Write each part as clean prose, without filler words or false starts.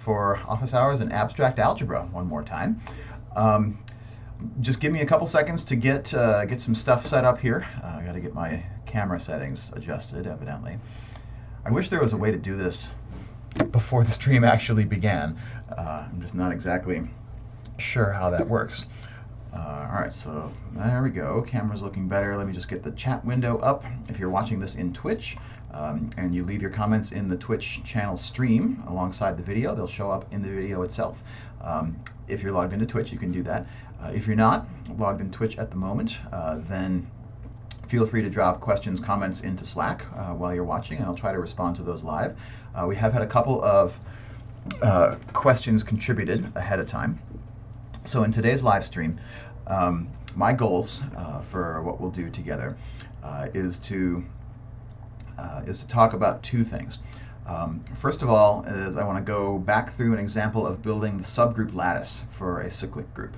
for office hours in abstract algebra one more time. Just give me a couple seconds to get some stuff set up here. I got to get my camera settings adjusted, evidently. I wish there was a way to do this before the stream actually began. I'm just not exactly sure how that works. All right, so there we go. Camera's looking better. Let me just get the chat window up. If you're watching this in Twitch and you leave your comments in the Twitch channel stream alongside the video, they'll show up in the video itself. If you're logged into Twitch, you can do that. If you're not logged in Twitch at the moment, then feel free to drop questions, comments into Slack while you're watching, and I'll try to respond to those live. We have had a couple of questions contributed ahead of time. So in today's live stream, my goals for what we'll do together is to talk about two things. First of all, is I want to go back through an example of building the subgroup lattice for a cyclic group.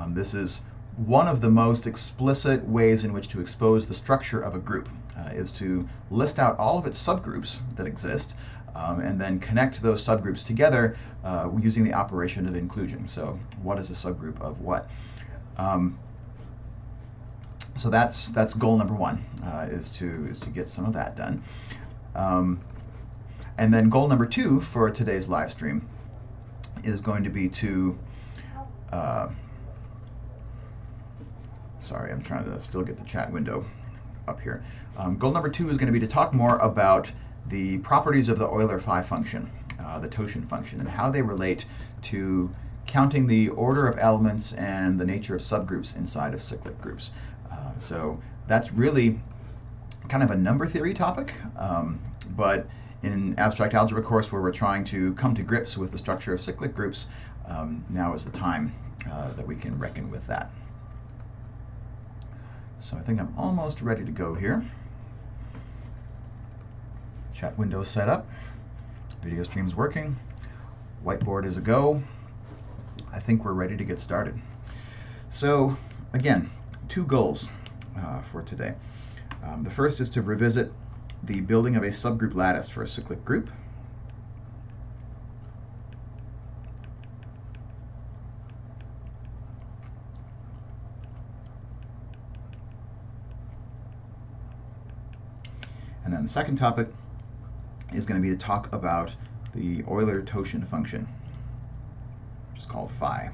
This is one of the most explicit ways in which to expose the structure of a group, is to list out all of its subgroups that exist and then connect those subgroups together using the operation of inclusion. So what is a subgroup of what? So that's goal number one, is to get some of that done. And then goal number two for today's live stream is going to be to, sorry, I'm trying to still get the chat window up here. Goal number two is going to be to talk more about the properties of the Euler phi function, the totient function, and how they relate to counting the order of elements and the nature of subgroups inside of cyclic groups. So that's really kind of a number theory topic, but in an abstract algebra course where we're trying to come to grips with the structure of cyclic groups, now is the time that we can reckon with that. So I think I'm almost ready to go here. Chat window set up, video stream's working, whiteboard is a go. I think we're ready to get started. So again, two goals for today. The first is to revisit the building of a subgroup lattice for a cyclic group. And then the second topic is going to be to talk about the Euler totient function, which is called phi.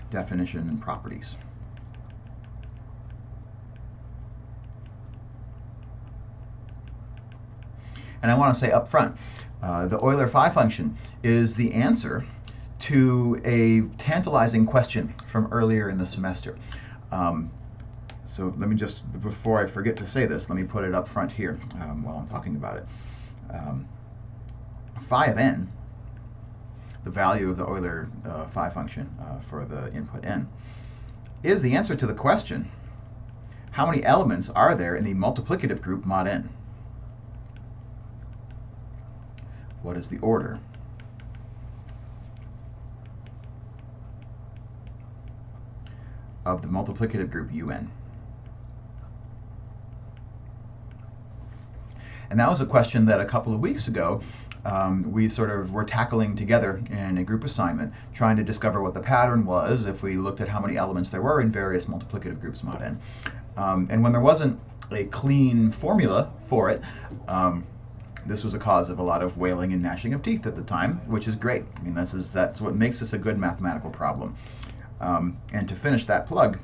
Definition and properties. And I want to say up front, the Euler phi function is the answer to a tantalizing question from earlier in the semester. So let me just, before I forget to say this, let me put it up front here while I'm talking about it. Phi of n, the value of the Euler phi function for the input n, is the answer to the question, how many elements are there in the multiplicative group mod n? What is the order? Of the multiplicative group un? And that was a question that a couple of weeks ago we sort of were tackling together in a group assignment, trying to discover what the pattern was if we looked at how many elements there were in various multiplicative groups mod n. And when there wasn't a clean formula for it, this was a cause of a lot of wailing and gnashing of teeth at the time, which is great. I mean, that's what makes this a good mathematical problem. And to finish that plug,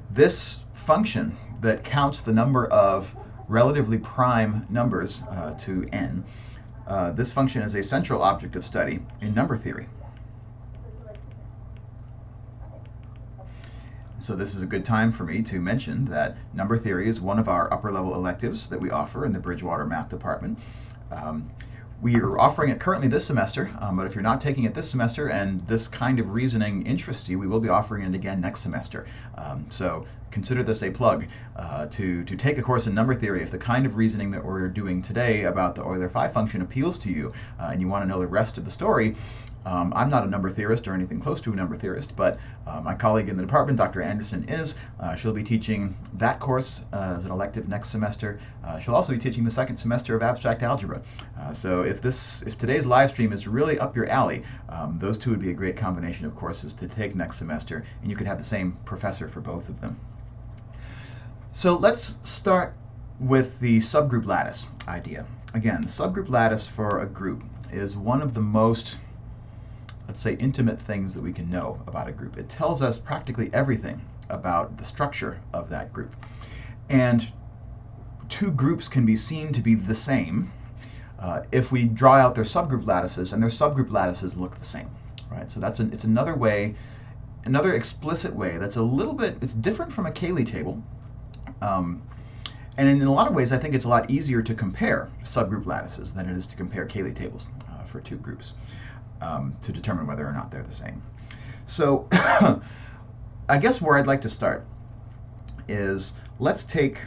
this function that counts the number of relatively prime numbers to n, this function is a central object of study in number theory. So this is a good time for me to mention that number theory is one of our upper level electives that we offer in the Bridgewater Math Department. We are offering it currently this semester, but if you're not taking it this semester and this kind of reasoning interests you, we will be offering it again next semester. So consider this a plug to take a course in number theory if the kind of reasoning that we're doing today about the Euler phi function appeals to you and you want to know the rest of the story. I'm not a number theorist or anything close to a number theorist, but my colleague in the department, Dr. Anderson, is. She'll be teaching that course as an elective next semester. She'll also be teaching the second semester of abstract algebra. So if today's live stream is really up your alley, those two would be a great combination of courses to take next semester, and you could have the same professor for both of them. So let's start with the subgroup lattice idea. Again, the subgroup lattice for a group is one of the most, let's say, intimate things that we can know about a group. It tells us practically everything about the structure of that group. And two groups can be seen to be the same if we draw out their subgroup lattices, and their subgroup lattices look the same, right? So it's another way, another explicit way that's a little bit, it's different from a Cayley table. And in a lot of ways, I think it's a lot easier to compare subgroup lattices than it is to compare Cayley tables for two groups to determine whether or not they're the same. So I guess where I'd like to start is, let's take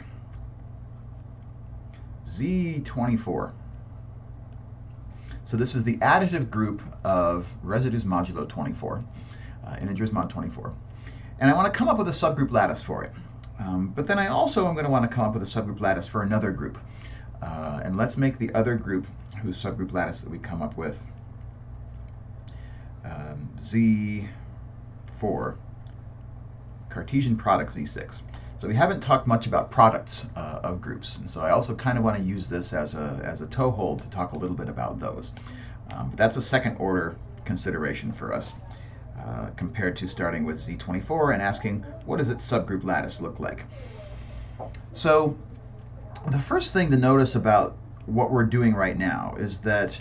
Z24. So this is the additive group of residues modulo 24, integers mod 24. And I want to come up with a subgroup lattice for it. But then I also am going to want to come up with a subgroup lattice for another group. And let's make the other group whose subgroup lattice that we come up with Z4, Cartesian product Z6. So we haven't talked much about products of groups, and so I also kind of want to use this as a toehold to talk a little bit about those. But that's a second order consideration for us. Compared to starting with Z24 and asking, what does its subgroup lattice look like? So the first thing to notice about what we're doing right now is that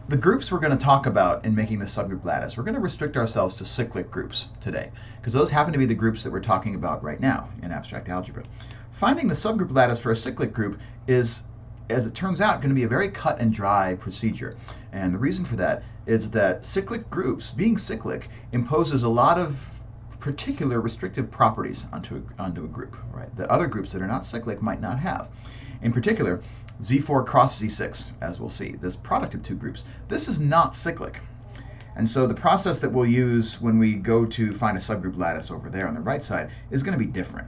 the groups we're going to talk about in making the subgroup lattice, we're going to restrict ourselves to cyclic groups today, because those happen to be the groups that we're talking about right now in abstract algebra. Finding the subgroup lattice for a cyclic group is, as it turns out, going to be a very cut and dry procedure. And the reason for that is that cyclic groups, being cyclic, imposes a lot of particular restrictive properties onto a group, right, that other groups that are not cyclic might not have. In particular, Z4 cross Z6, as we'll see, this product of two groups, this is not cyclic. And so the process that we'll use when we go to find a subgroup lattice over there on the right side is going to be different.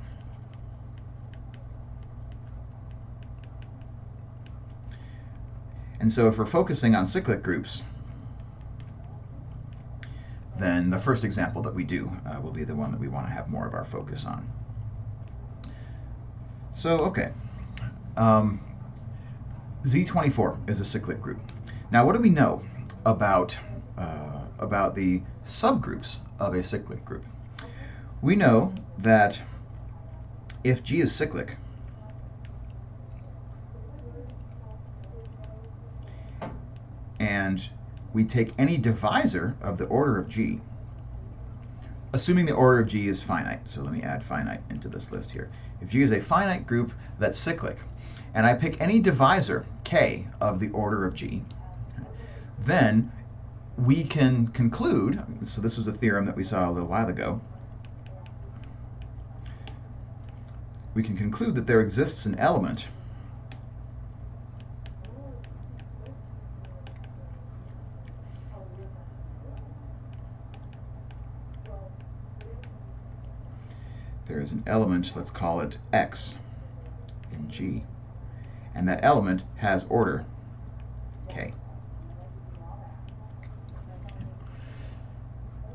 And so if we're focusing on cyclic groups, then the first example that we do will be the one that we want to have more of our focus on. So, okay, Z24 is a cyclic group. Now, what do we know about the subgroups of a cyclic group? We know that if G is cyclic, and we take any divisor of the order of G, assuming the order of G is finite. So let me add finite into this list here. If G is a finite group that's cyclic, and I pick any divisor, K, of the order of G, then we can conclude, so this was a theorem that we saw a little while ago, we can conclude that there exists an element there is an element, let's call it X in G, and that element has order K.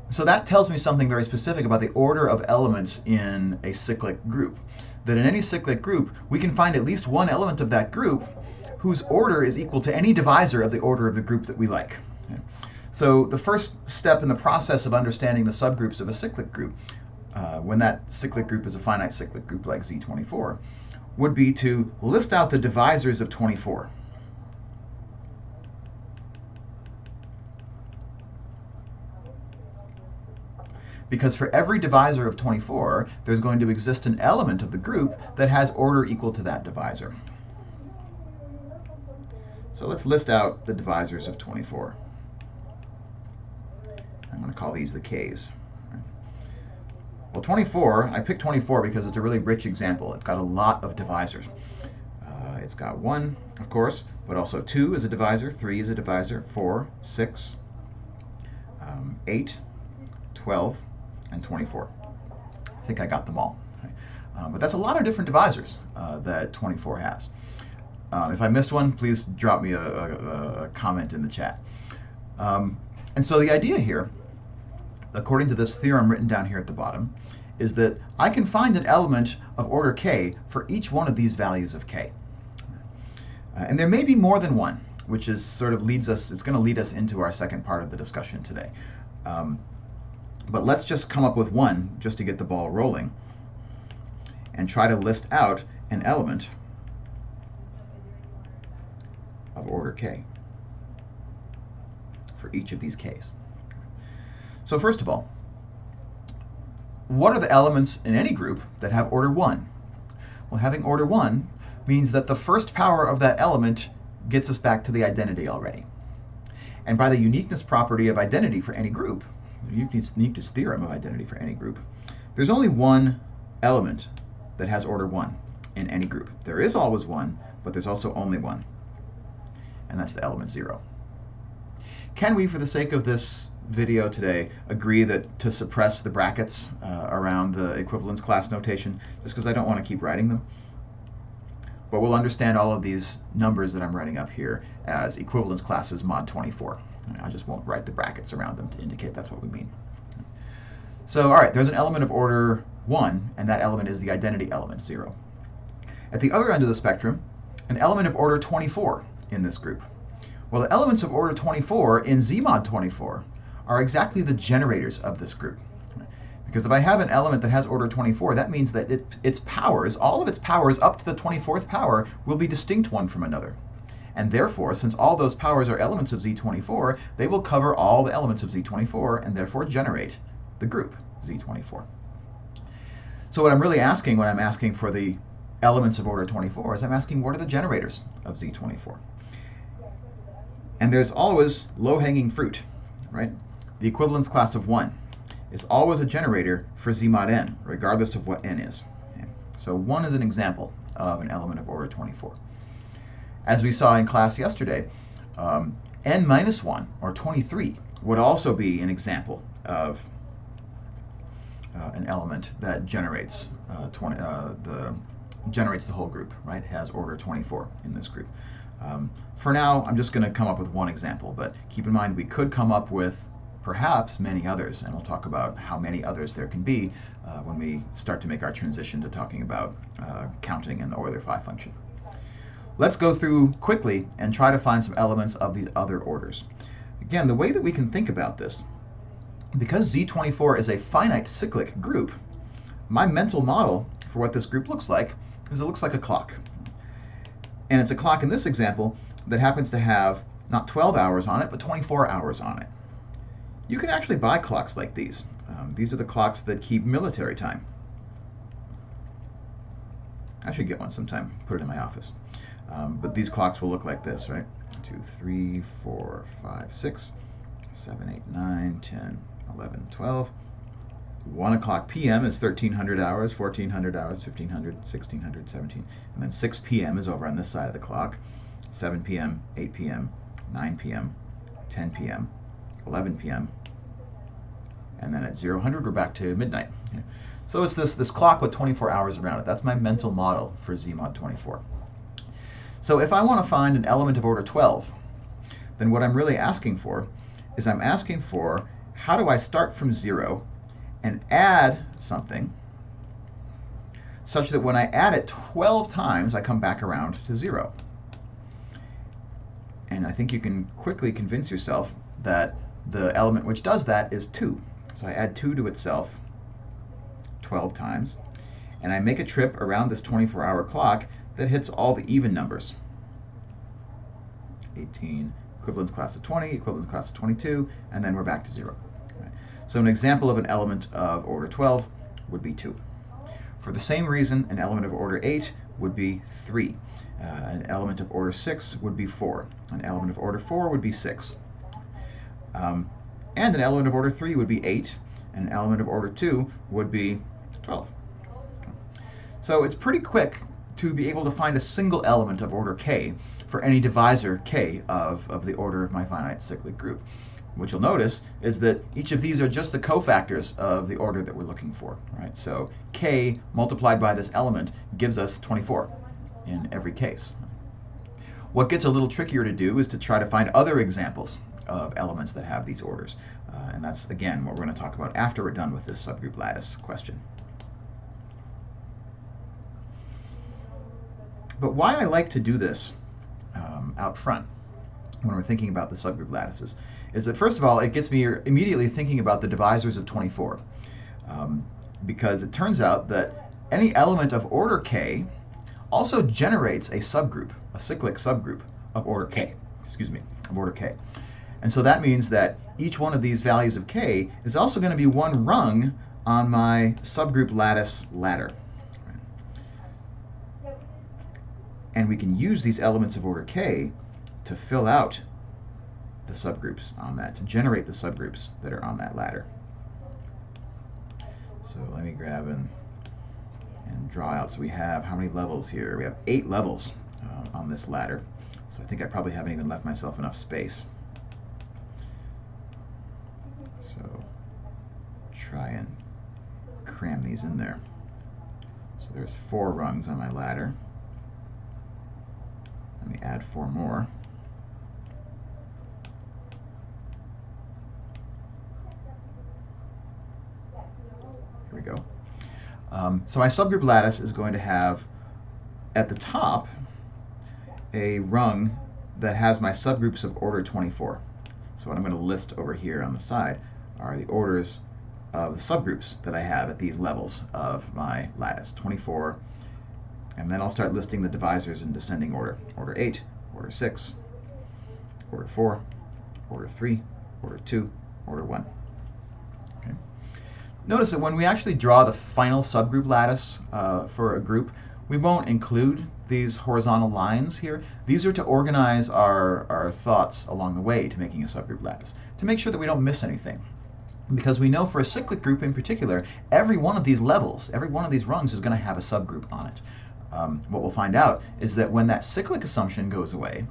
So that tells me something very specific about the order of elements in a cyclic group. That in any cyclic group, we can find at least one element of that group whose order is equal to any divisor of the order of the group that we like. Okay. So the first step in the process of understanding the subgroups of a cyclic group, when that cyclic group is a finite cyclic group like Z24, would be to list out the divisors of 24. Because for every divisor of 24, there's going to exist an element of the group that has order equal to that divisor. So let's list out the divisors of 24. I'm going to call these the K's. Well, 24, I picked 24 because it's a really rich example. It's got a lot of divisors. It's got 1, of course, but also 2 is a divisor, 3 is a divisor, 4, 6, 8, 12, and 24. I think I got them all. But that's a lot of different divisors that 24 has. If I missed one, please drop me a comment in the chat. And so the idea here, according to this theorem written down here at the bottom, is that I can find an element of order k for each one of these values of k. And there may be more than one, which is sort of leads us, it's going to lead us into our second part of the discussion today. But let's just come up with one just to get the ball rolling and try to list out an element of order k for each of these k's. So first of all, what are the elements in any group that have order 1? Well, having order 1 means that the first power of that element gets us back to the identity already. And by the uniqueness property of identity for any group, the uniqueness theorem of identity for any group, there's only one element that has order 1 in any group. There is always one, but there's also only one, and that's the element 0. Can we, for the sake of this video today, agree that to suppress the brackets around the equivalence class notation, just because I don't want to keep writing them? But we'll understand all of these numbers that I'm writing up here as equivalence classes mod 24. I just won't write the brackets around them to indicate that's what we mean. So, all right, there's an element of order 1, and that element is the identity element, 0. At the other end of the spectrum, an element of order 24 in this group. Well, the elements of order 24 in Z mod 24 are exactly the generators of this group. Because if I have an element that has order 24, that means that its powers, all of its powers up to the 24th power, will be distinct one from another. And therefore, since all those powers are elements of Z24, they will cover all the elements of Z24 and therefore generate the group Z24. So what I'm really asking when I'm asking for the elements of order 24 is I'm asking what are the generators of Z24? And there's always low-hanging fruit, right? The equivalence class of 1 is always a generator for Z mod n, regardless of what n is. Okay? So 1 is an example of an element of order 24. As we saw in class yesterday, n minus 1, or 23, would also be an example of an element that generates generates the whole group, right? Has order 24 in this group. For now, I'm just going to come up with one example, but keep in mind we could come up with perhaps many others, and we'll talk about how many others there can be when we start to make our transition to talking about counting and the Euler phi function. Let's go through quickly and try to find some elements of the other orders. Again, the way that we can think about this, because Z24 is a finite cyclic group, my mental model for what this group looks like is it looks like a clock. And it's a clock in this example that happens to have not 12 hours on it, but 24 hours on it. You can actually buy clocks like these. These are the clocks that keep military time. I should get one sometime, put it in my office. But these clocks will look like this, right? 2, 3, 4, 5, 6, 7, 8, 9, 10, 11, 12. 1 o'clock p.m. is 1300 hours, 1400 hours, 1500, 1600, 17. And then 6 p.m. is over on this side of the clock. 7 p.m., 8 p.m., 9 p.m., 10 p.m., 11 p.m. And then at 0000, we're back to midnight. Okay. So it's this clock with 24 hours around it. That's my mental model for Z mod 24. So if I want to find an element of order 12, then what I'm really asking for is I'm asking for how do I start from 0 and add something such that when I add it 12 times, I come back around to 0. And I think you can quickly convince yourself that the element which does that is 2. So I add 2 to itself 12 times, and I make a trip around this 24-hour clock that hits all the even numbers. 18, equivalence class of 20, equivalence class of 22, and then we're back to 0. Right. So an example of an element of order 12 would be 2. For the same reason, an element of order 8 would be 3. An element of order 6 would be 4. An element of order 4 would be 6. And an element of order 3 would be 8. And an element of order 2 would be 12. So it's pretty quick to be able to find a single element of order k for any divisor k of the order of my finite cyclic group. what you'll notice is that each of these are just the cofactors of the order that we're looking for, right? So k multiplied by this element gives us 24 in every case. What gets a little trickier to do is to try to find other examples of elements that have these orders. And that's, again, what we're going to talk about after we're done with this subgroup lattice question. But why I like to do this out front when we're thinking about the subgroup lattices is that, first of all, it gets me immediately thinking about the divisors of 24. Because it turns out that any element of order k also generates a subgroup, a cyclic subgroup of order k, of order k. And so that means that each one of these values of k is also going to be one rung on my subgroup lattice ladder. And we can use these elements of order k to fill out the subgroups on that, to generate the subgroups that are on that ladder. So let me grab and draw out. So we have how many levels here? We have 8 levels on this ladder. So I think I probably haven't even left myself enough space. So try and cram these in there. So there's 4 rungs on my ladder. Let me add 4 more. Here we go. So my subgroup lattice is going to have at the top a rung that has my subgroups of order 24. So what I'm going to list over here on the side are the orders of the subgroups that I have at these levels of my lattice, 24. And then I'll start listing the divisors in descending order. Order 8, order 6, order 4, order 3, order 2, order 1. Okay. Notice that when we actually draw the final subgroup lattice for a group, we won't include these horizontal lines here. These are to organize our thoughts along the way to making a subgroup lattice, to make sure that we don't miss anything. Because we know for a cyclic group in particular, every one of these levels, every one of these rungs is going to have a subgroup on it. What we'll find out is that when that cyclic assumption goes away,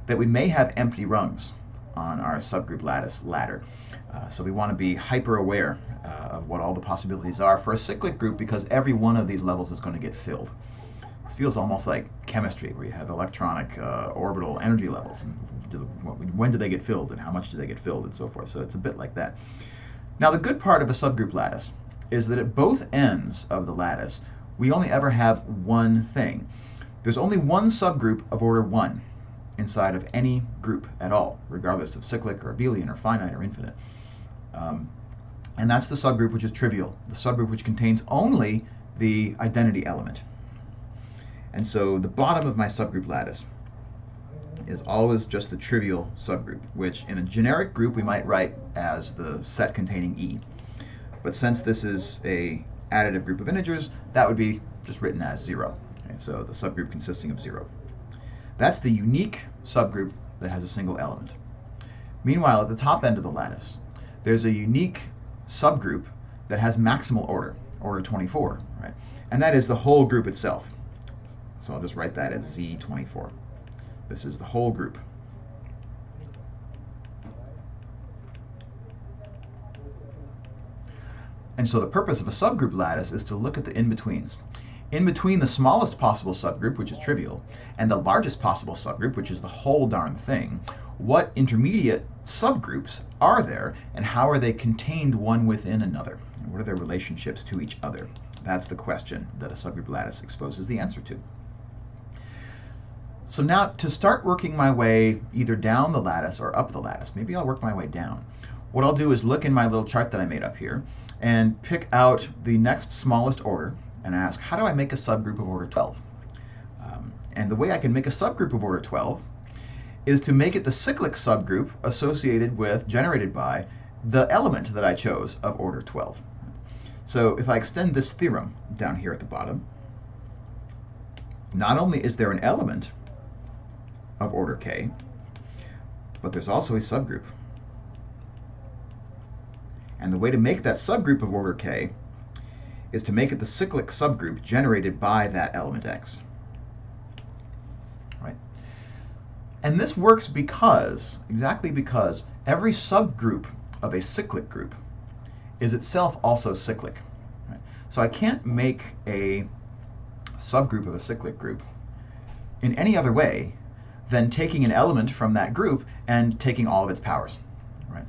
that we may have empty rungs on our subgroup lattice ladder. So we want to be hyper aware of what all the possibilities are for a cyclic group, because every one of these levels is going to get filled. This feels almost like chemistry, where you have electronic orbital energy levels. And when do they get filled, and how much do they get filled, and so forth. So it's a bit like that. Now, the good part of a subgroup lattice is that at both ends of the lattice, we only ever have one thing. There's only one subgroup of order 1 inside of any group at all, regardless of cyclic or abelian or finite or infinite. And that's the subgroup which is trivial, the subgroup which contains only the identity element. And so the bottom of my subgroup lattice is always just the trivial subgroup, which in a generic group we might write as the set containing E. But since this is a additive group of integers, that would be just written as 0. Okay, so the subgroup consisting of 0. That's the unique subgroup that has a single element. Meanwhile, at the top end of the lattice, there's a unique subgroup that has maximal order, order 24, right? And that is the whole group itself. So I'll just write that as Z24. This is the whole group. And so the purpose of a subgroup lattice is to look at the in-betweens. In between the smallest possible subgroup, which is trivial, and the largest possible subgroup, which is the whole darn thing, what intermediate subgroups are there, and how are they contained one within another? And what are their relationships to each other? That's the question that a subgroup lattice exposes the answer to. So now, to start working my way either down the lattice or up the lattice, maybe I'll work my way down. What I'll do is look in my little chart that I made up here and pick out the next smallest order and ask, how do I make a subgroup of order 12? And the way I can make a subgroup of order 12 is to make it the cyclic subgroup associated with, generated by, the element that I chose of order 12. So if I extend this theorem down here at the bottom, not only is there an element of order k, but there's also a subgroup. And the way to make that subgroup of order k is to make it the cyclic subgroup generated by that element x. Right? And this works because, exactly because, every subgroup of a cyclic group is itself also cyclic. Right? So I can't make a subgroup of a cyclic group in any other way than taking an element from that group and taking all of its powers. Right?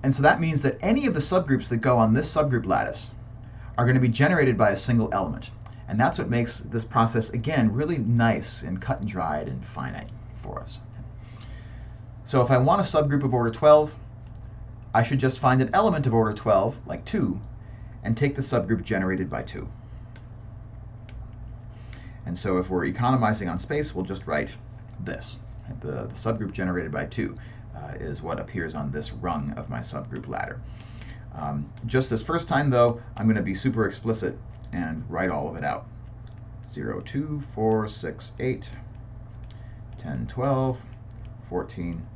And so that means that any of the subgroups that go on this subgroup lattice are going to be generated by a single element. And that's what makes this process, again, really nice and cut and dried and finite for us. So if I want a subgroup of order 12, I should just find an element of order 12, like 2, and take the subgroup generated by 2. And so if we're economizing on space, we'll just write this. The subgroup generated by 2 is what appears on this rung of my subgroup ladder. Just this first time, though, I'm going to be super explicit and write all of it out. 0, 2, 4, 6, 8, 10, 12, 14,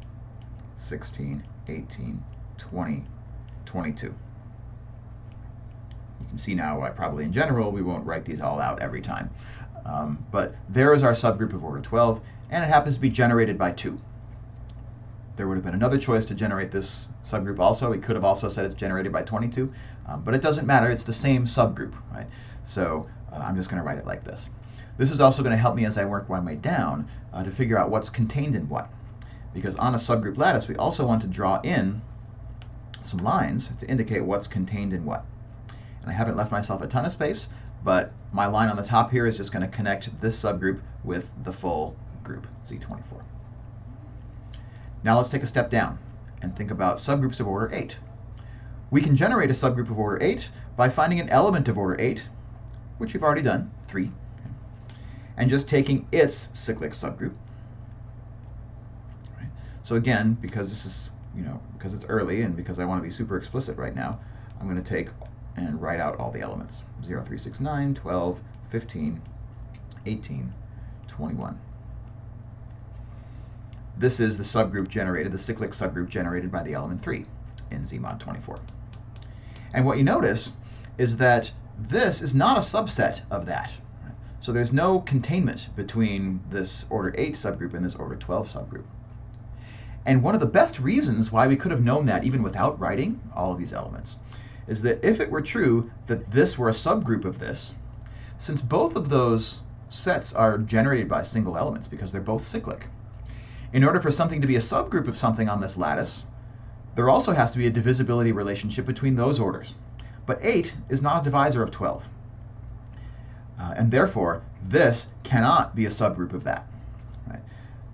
16, 18, 20, 22. You can see now why probably in general we won't write these all out every time. But there is our subgroup of order 12, and it happens to be generated by 2. There would have been another choice to generate this subgroup also. We could have also said it's generated by 22, but it doesn't matter. It's the same subgroup, right? So I'm just going to write it like this. This is also going to help me as I work my way down to figure out what's contained in what. Because on a subgroup lattice, we also want to draw in some lines to indicate what's contained in what. And I haven't left myself a ton of space, but my line on the top here is just going to connect this subgroup with the full group, Z24. Now let's take a step down and think about subgroups of order 8. We can generate a subgroup of order 8 by finding an element of order 8, which we've already done, 3, and just taking its cyclic subgroup. Right? So again, because this is, because it's early and because I want to be super explicit right now, I'm going to take and write out all the elements. 0, 3, 6, 9, 12, 15, 18, 21. This is the subgroup generated, the cyclic subgroup generated by the element 3 in Z mod 24. And what you notice is that this is not a subset of that. So there's no containment between this order 8 subgroup and this order 12 subgroup. And one of the best reasons why we could have known that even without writing all of these elements is that if it were true that this were a subgroup of this, since both of those sets are generated by single elements because they're both cyclic, in order for something to be a subgroup of something on this lattice, there also has to be a divisibility relationship between those orders. But 8 is not a divisor of 12. And therefore, this cannot be a subgroup of that. Right?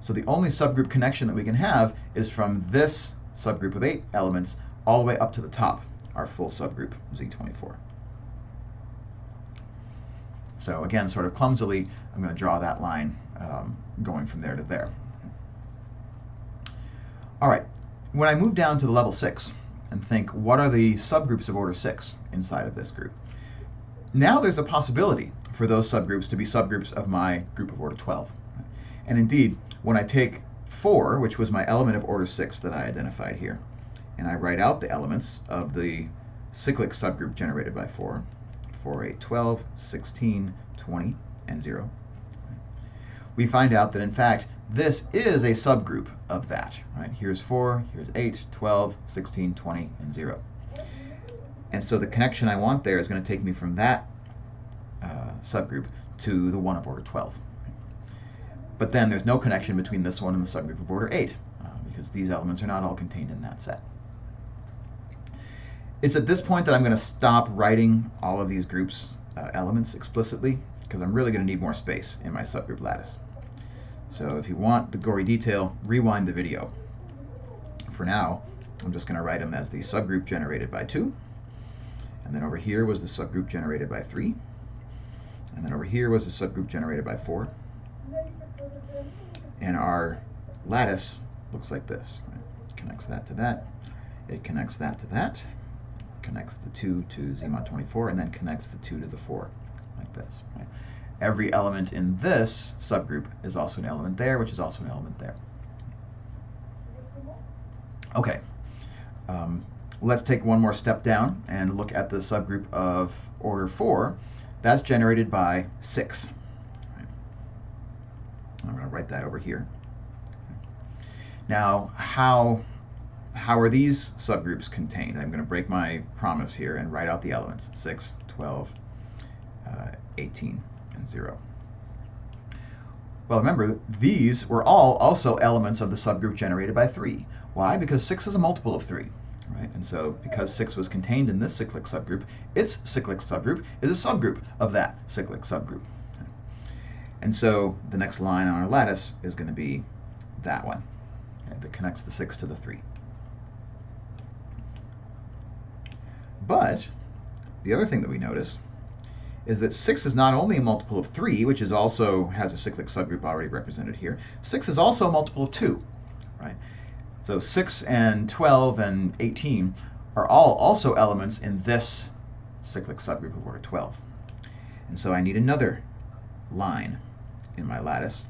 So the only subgroup connection that we can have is from this subgroup of 8 elements all the way up to the top, our full subgroup, Z24. So again, sort of clumsily, I'm going to draw that line going from there to there. All right, when I move down to the level 6 and think, what are the subgroups of order 6 inside of this group? Now there's a possibility for those subgroups to be subgroups of my group of order 12. And indeed, when I take 4, which was my element of order 6 that I identified here, and I write out the elements of the cyclic subgroup generated by 4, 4, 8, 12, 16, 20, and 0, we find out that in fact this is a subgroup of that. Right? Here's 4, here's 8, 12, 16, 20, and 0. And so the connection I want there is going to take me from that subgroup to the one of order 12. But then there's no connection between this one and the subgroup of order 8, because these elements are not all contained in that set. It's at this point that I'm going to stop writing all of these groups elements explicitly, because I'm really going to need more space in my subgroup lattice. So if you want the gory detail, rewind the video. For now, I'm just going to write them as the subgroup generated by 2. And then over here was the subgroup generated by 3. And then over here was the subgroup generated by 4. And our lattice looks like this. Right? It connects that to that. It connects that to that. Connects the 2 to Z mod 24, and then connects the 2 to the 4, like this. Right? Every element in this subgroup is also an element there, which is also an element there. Okay, let's take one more step down and look at the subgroup of order 4. That's generated by 6. Right. I'm going to write that over here. Now, how how are these subgroups contained? I'm going to break my promise here and write out the elements: 6, 12, 18, and 0. Well, remember, these were all also elements of the subgroup generated by 3. Why? Because 6 is a multiple of 3. Right? And so because 6 was contained in this cyclic subgroup, its cyclic subgroup is a subgroup of that cyclic subgroup. And so the next line on our lattice is going to be that one, okay, that connects the 6 to the 3. But the other thing that we notice is that 6 is not only a multiple of 3, which is also has a cyclic subgroup already represented here. 6 is also a multiple of 2, right? So 6 and 12 and 18 are all also elements in this cyclic subgroup of order 12. And so I need another line in my lattice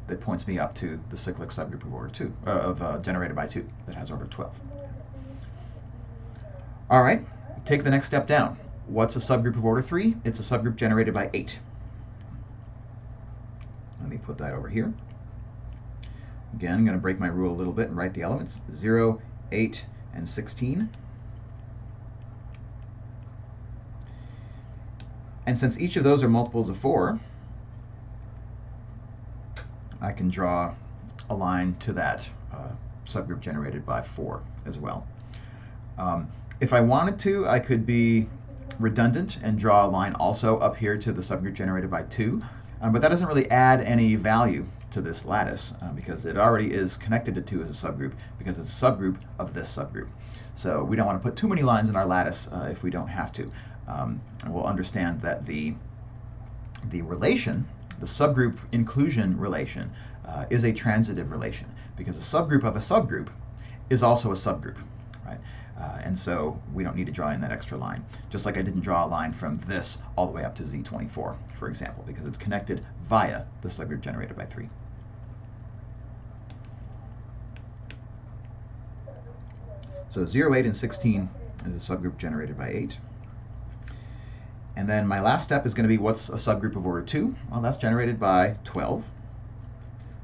that points me up to the cyclic subgroup of order 2, generated by 2, that has order 12. All right, take the next step down. What's a subgroup of order 3? It's a subgroup generated by 8. Let me put that over here. Again, I'm going to break my rule a little bit and write the elements: 0, 8, and 16. And since each of those are multiples of 4, I can draw a line to that subgroup generated by 4 as well. If I wanted to, I could be redundant and draw a line also up here to the subgroup generated by 2, but that doesn't really add any value to this lattice because it already is connected to 2 as a subgroup because it's a subgroup of this subgroup. So we don't want to put too many lines in our lattice if we don't have to. And we'll understand that the relation, the subgroup inclusion relation, is a transitive relation because a subgroup of a subgroup is also a subgroup, right? And so we don't need to draw in that extra line, just like I didn't draw a line from this all the way up to Z24, for example, because it's connected via the subgroup generated by 3. So 0, 8, and 16 is a subgroup generated by 8. And then my last step is going to be, what's a subgroup of order 2? Well, that's generated by 12.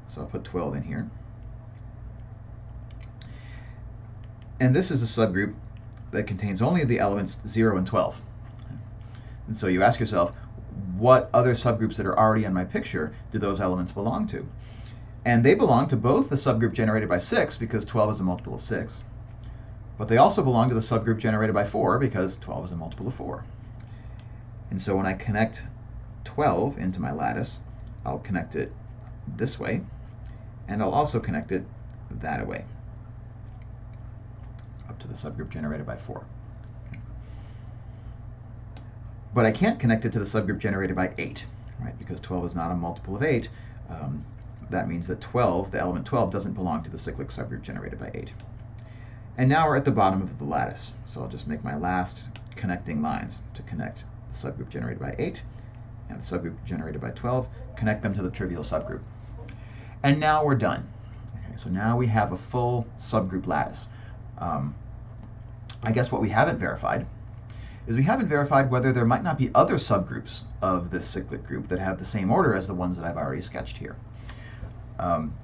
So I'll put 12 in here. And this is a subgroup that contains only the elements 0 and 12. And so you ask yourself, what other subgroups that are already in my picture do those elements belong to? And they belong to both the subgroup generated by 6, because 12 is a multiple of 6. But they also belong to the subgroup generated by 4, because 12 is a multiple of 4. And so when I connect 12 into my lattice, I'll connect it this way, and I'll also connect it that way, up to the subgroup generated by 4. But I can't connect it to the subgroup generated by 8, right? Because 12 is not a multiple of 8. That means that 12, the element 12, doesn't belong to the cyclic subgroup generated by 8. And now we're at the bottom of the lattice. So I'll just make my last connecting lines to connect the subgroup generated by 8 and the subgroup generated by 12, connect them to the trivial subgroup. And now we're done. Okay, so now we have a full subgroup lattice. I guess what we haven't verified is we haven't verified whether there might not be other subgroups of this cyclic group that have the same order as the ones that I've already sketched here.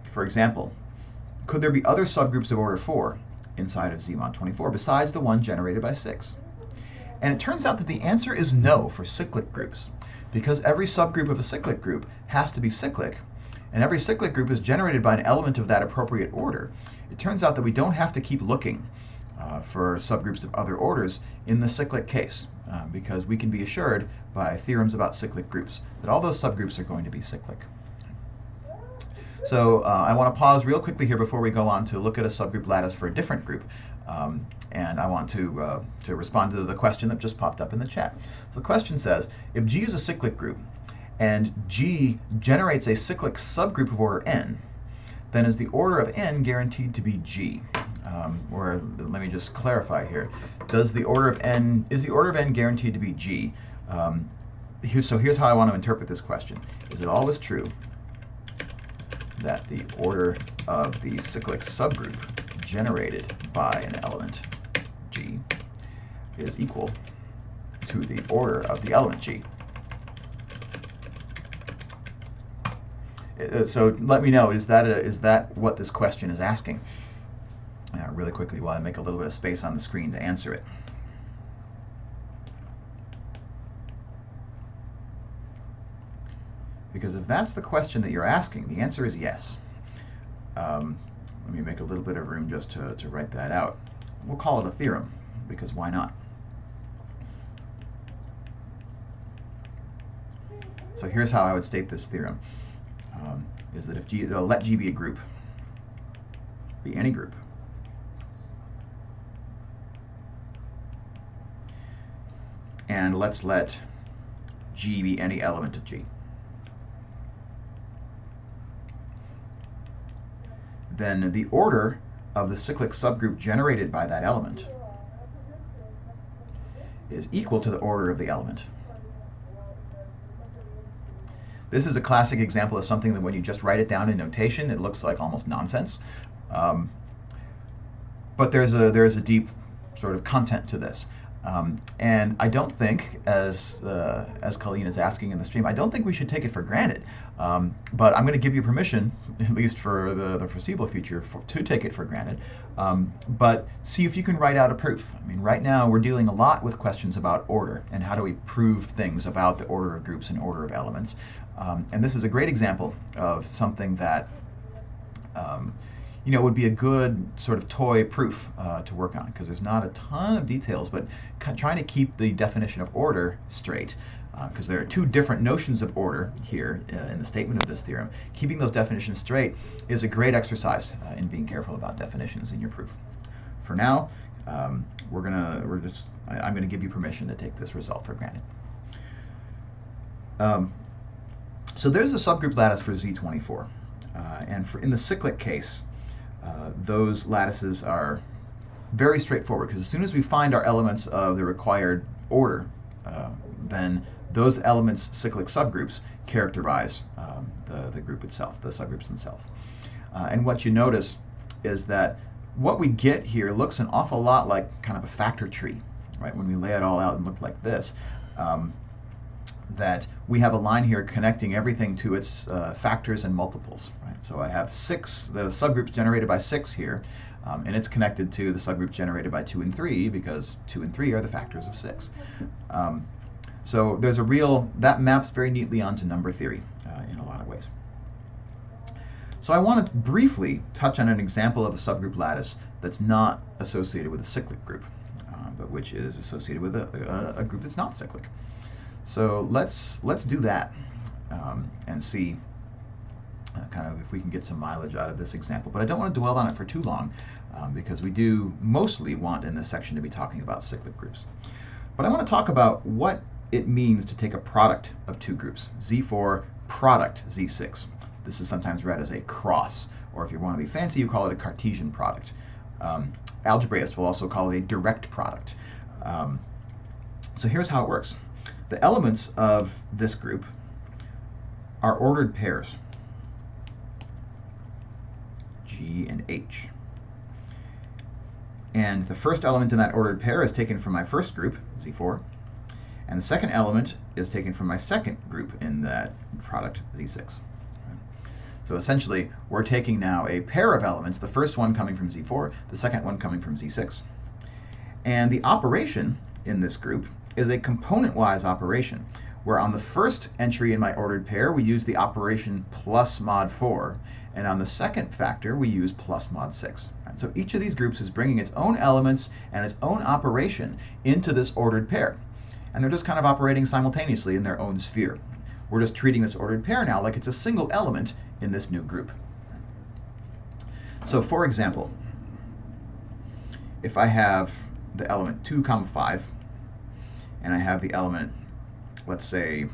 For example, could there be other subgroups of order 4 inside of Z mod 24 besides the one generated by 6? And it turns out that the answer is no for cyclic groups, because every subgroup of a cyclic group has to be cyclic, and every cyclic group is generated by an element of that appropriate order. It turns out that we don't have to keep looking for subgroups of other orders in the cyclic case, because we can be assured by theorems about cyclic groups that all those subgroups are going to be cyclic. So I want to pause real quickly here before we go on to look at a subgroup lattice for a different group. And I want to respond to the question that just popped up in the chat. So the question says, if G is a cyclic group and G generates a cyclic subgroup of order n, then is the order of n guaranteed to be G? Or let me just clarify here. Is the order of n guaranteed to be G? So here's how I want to interpret this question. Is it always true that the order of the cyclic subgroup generated by an element G is equal to the order of the element G? So let me know, is that what this question is asking? really quickly while I make a little bit of space on the screen to answer it. Because if that's the question that you're asking, the answer is yes. Let me make a little bit of room just to write that out. We'll call it a theorem, because why not? So here's how I would state this theorem, is that if let G be a group, be any group, and let's let G be any element of G, then the order of the cyclic subgroup generated by that element is equal to the order of the element. This is a classic example of something that when you just write it down in notation, it looks like almost nonsense. But there's a deep sort of content to this. And I don't think, as Colleen is asking in the stream, I don't think we should take it for granted. But I'm going to give you permission, at least for the foreseeable future, to take it for granted. But see if you can write out a proof. I mean, right now we're dealing a lot with questions about order and how do we prove things about the order of groups and order of elements. And this is a great example of something that would be a good sort of toy proof to work on, because there's not a ton of details, but trying to keep the definition of order straight, because there are two different notions of order here in the statement of this theorem. Keeping those definitions straight is a great exercise in being careful about definitions in your proof. For now, I'm going to give you permission to take this result for granted. So there's a subgroup lattice for Z24, and in the cyclic case, those lattices are very straightforward, because as soon as we find our elements of the required order, then those elements' cyclic subgroups characterize the group itself, the subgroups themselves. And what you notice is that what we get here looks an awful lot like kind of a factor tree, right? When we lay it all out and look like this, that we have a line here connecting everything to its factors and multiples, right? So I have 6, the subgroups generated by 6 here, and it's connected to the subgroups generated by 2 and 3, because 2 and 3 are the factors of 6. So there's that maps very neatly onto number theory in a lot of ways. So I want to briefly touch on an example of a subgroup lattice that's not associated with a cyclic group, but which is associated with a group that's not cyclic. So let's do that and see kind of if we can get some mileage out of this example. But I don't want to dwell on it for too long, because we do mostly want in this section to be talking about cyclic groups. But I want to talk about what it means to take a product of two groups, Z4 product Z6. This is sometimes read as a cross, or if you want to be fancy, you call it a Cartesian product. Algebraists will also call it a direct product. So here's how it works. The elements of this group are ordered pairs, G and H. And the first element in that ordered pair is taken from my first group, Z4, and the second element is taken from my second group in that product, Z6. So essentially, we're taking now a pair of elements, the first one coming from Z4, the second one coming from Z6. And the operation in this group is a component-wise operation, where on the first entry in my ordered pair, we use the operation plus mod 4, and on the second factor, we use plus mod 6. Right? So each of these groups is bringing its own elements and its own operation into this ordered pair. And they're just kind of operating simultaneously in their own sphere. We're just treating this ordered pair now like it's a single element in this new group. So for example, if I have the element 2, 5, and I have the element, let's say,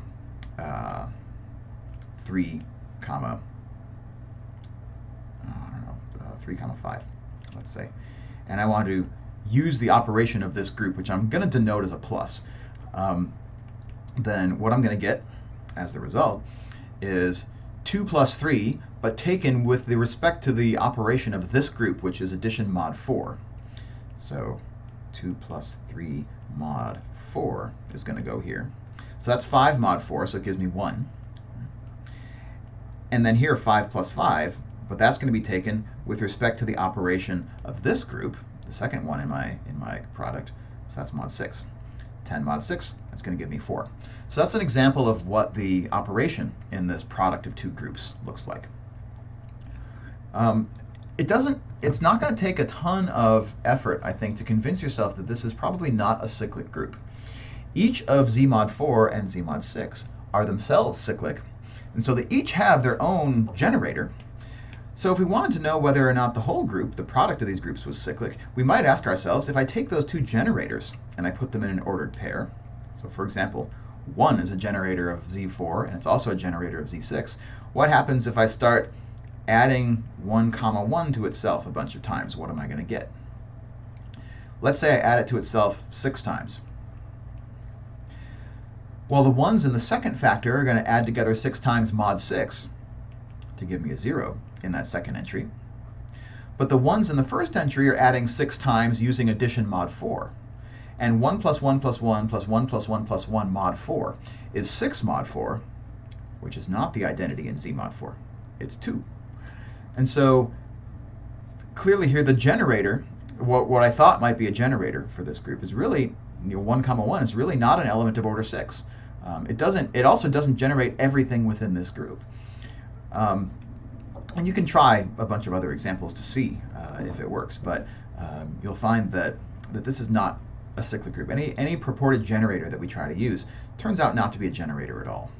3, 5, let's say, and I want to use the operation of this group, which I'm going to denote as a plus, then what I'm going to get as the result is 2 plus 3, but taken with the respect to the operation of this group, which is addition mod 4. So 2 plus 3 mod 4 is going to go here. So that's 5 mod 4, so it gives me 1. And then here, 5 plus 5 but that's going to be taken with respect to the operation of this group, the second one in my product. So that's mod 6. 10 mod 6, that's going to give me 4. So that's an example of what the operation in this product of two groups looks like. It's not going to take a ton of effort, I think, to convince yourself that this is probably not a cyclic group. Each of Z mod 4 and Z mod 6 are themselves cyclic, and so they each have their own generator. So if we wanted to know whether or not the whole group, the product of these groups, was cyclic, we might ask ourselves, if I take those two generators and I put them in an ordered pair, so for example, 1 is a generator of Z4 and it's also a generator of Z6, what happens if I start adding 1, 1 to itself a bunch of times? What am I going to get? Let's say I add it to itself 6 times. Well, the 1's in the second factor are going to add together 6 times mod 6 to give me a 0 in that second entry. But the 1's in the first entry are adding 6 times using addition mod 4. And 1 plus 1 plus 1 plus 1 plus 1 plus 1 mod 4 is 6 mod 4, which is not the identity in Z mod 4. It's 2. And so clearly here the generator, what I thought might be a generator for this group, is really 1, 1 is really not an element of order 6. It also doesn't generate everything within this group. And you can try a bunch of other examples to see if it works, but you'll find that this is not a cyclic group. Any purported generator that we try to use turns out not to be a generator at all.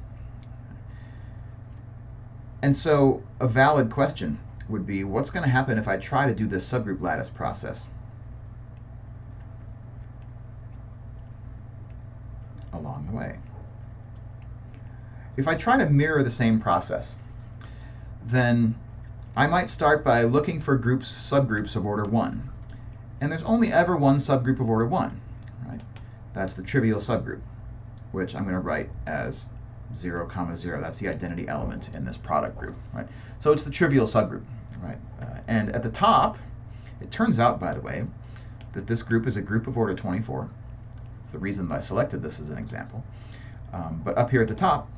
And so a valid question would be, what's going to happen if I try to do this subgroup lattice process along the way? If I try to mirror the same process, then I might start by looking for subgroups of order 1. And there's only ever one subgroup of order 1, right? That's the trivial subgroup, which I'm going to write as 0, 0. That's the identity element in this product group, right? So it's the trivial subgroup, right? And at the top, it turns out, by the way, that this group is a group of order 24. It's the reason that I selected this as an example. But up here at the top,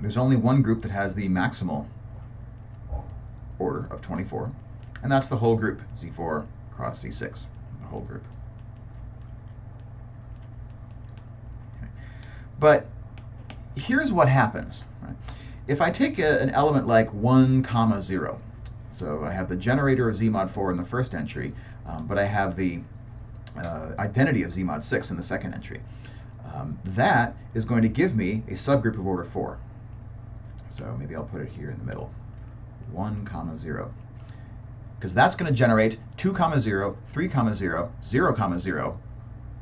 there's only one group that has the maximal order of 24, and that's the whole group, Z4 cross Z6, the whole group. Okay. But here's what happens, right? If I take an element like 1, 0, so I have the generator of Z mod 4 in the first entry, but I have the identity of Z mod 6 in the second entry, that is going to give me a subgroup of order 4. So maybe I'll put it here in the middle, 1, 0. Because that's going to generate 2, 0, 3, 0, 0, 0,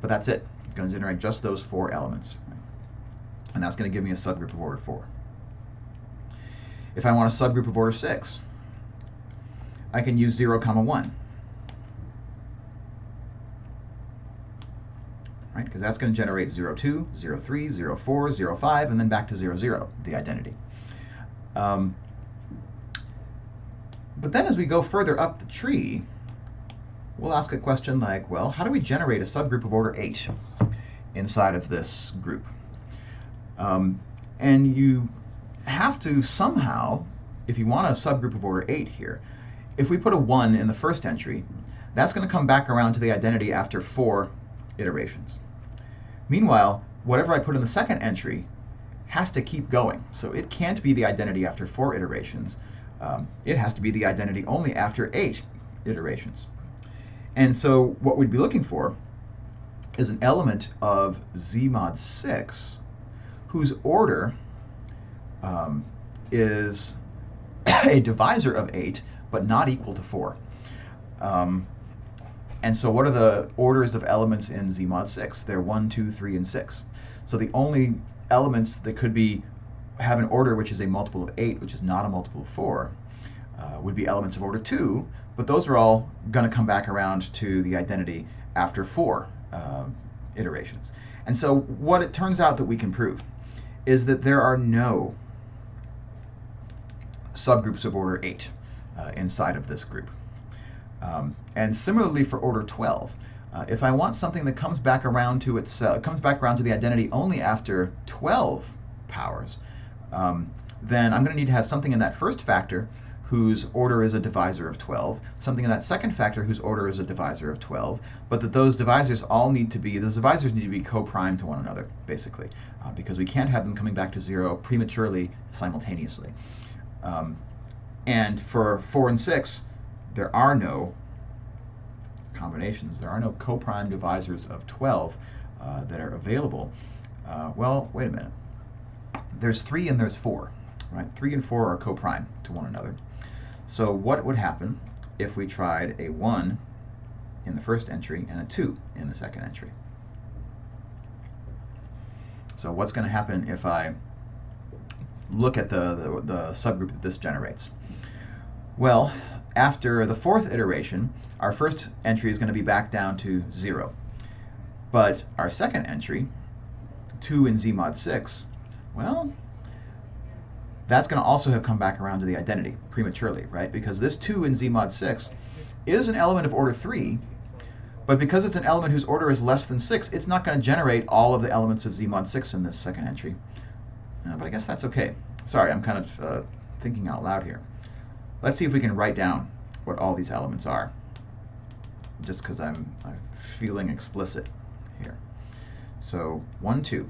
but that's it. It's going to generate just those 4 elements. Right? And that's going to give me a subgroup of order 4. If I want a subgroup of order 6, I can use 0, 1. Right? Because that's going to generate 0, 2, 0, 3, 0, 4, 0, 5, and then back to 0, 0, the identity. But then as we go further up the tree, we'll ask a question like, well, how do we generate a subgroup of order 8 inside of this group? And you have to somehow, if you want a subgroup of order 8 here, if we put a 1 in the first entry, that's going to come back around to the identity after 4 iterations. Meanwhile, whatever I put in the second entry has to keep going. So it can't be the identity after 4 iterations. It has to be the identity only after 8 iterations. And so what we'd be looking for is an element of Z mod 6 whose order is a divisor of 8, but not equal to 4. And so what are the orders of elements in Z mod 6? They're 1, 2, 3, and 6. So the only elements that could have an order which is a multiple of 8, which is not a multiple of 4, would be elements of order 2, but those are all going to come back around to the identity after 4 iterations. And so what it turns out that we can prove is that there are no subgroups of order 8 inside of this group. And similarly for order 12, if I want something that comes back around to the identity only after 12 powers, then I'm going to need to have something in that first factor whose order is a divisor of 12, something in that second factor whose order is a divisor of 12, but that those divisors need to be co-prime to one another, basically, because we can't have them coming back to 0 prematurely simultaneously. And for 4 and 6, there are no combinations. There are no co-prime divisors of 12 that are available. Well, wait a minute. There's 3 and there's 4, right? 3 and 4 are co-prime to one another. So what would happen if we tried a 1 in the first entry and a 2 in the second entry? So what's going to happen if I look at the subgroup that this generates? Well, after the 4th iteration, our first entry is going to be back down to 0. But our second entry, 2 in Z mod 6, well, that's going to also have come back around to the identity prematurely, right? Because this 2 in Z mod 6 is an element of order 3, but because it's an element whose order is less than 6, it's not going to generate all of the elements of Z mod 6 in this second entry. But I guess that's okay. Sorry, I'm kind of thinking out loud here. Let's see if we can write down what all these elements are, just because I'm feeling explicit here. So 1, 2.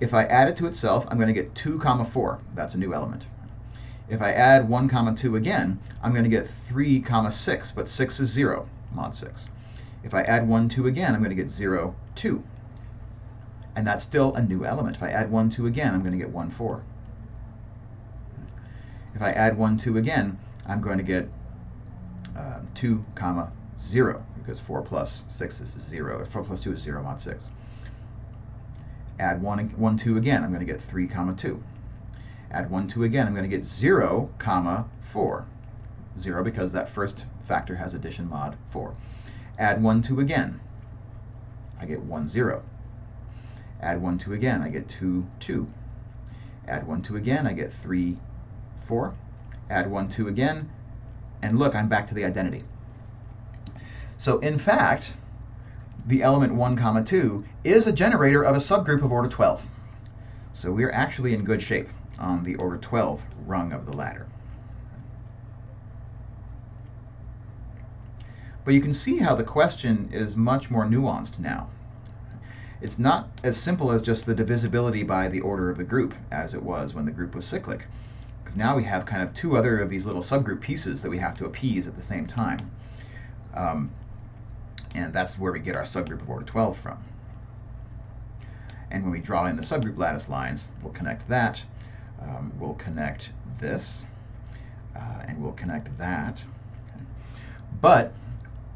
If I add it to itself, I'm going to get 2, 4. That's a new element. If I add 1, 2 again, I'm going to get 3, 6, but 6 is 0, mod 6. If I add 1, 2 again, I'm going to get 0, 2. And that's still a new element. If I add 1, 2 again, I'm going to get 1, 4. If I add 1, 2 again, I'm going to get 2, 0, because 4 plus 6 is 0. 4 plus 2 is 0, mod 6. Add 1, 2 again, I'm going to get 3, 2. Add 1, 2 again, I'm going to get 0, 4. 0 because that first factor has addition mod 4. Add 1, 2 again, I get 1, 0. Add 1, 2 again, I get 2, 2. Add 1, 2 again, I get 3, 4. Add 1, 2 again, and look, I'm back to the identity. So in fact, the element 1, 2 is a generator of a subgroup of order 12. So we're actually in good shape on the order 12 rung of the ladder. But you can see how the question is much more nuanced now. It's not as simple as just the divisibility by the order of the group as it was when the group was cyclic, because now we have kind of 2 other of these little subgroup pieces that we have to appease at the same time. And that's where we get our subgroup of order 12 from. And when we draw in the subgroup lattice lines, we'll connect that, we'll connect this, and we'll connect that. But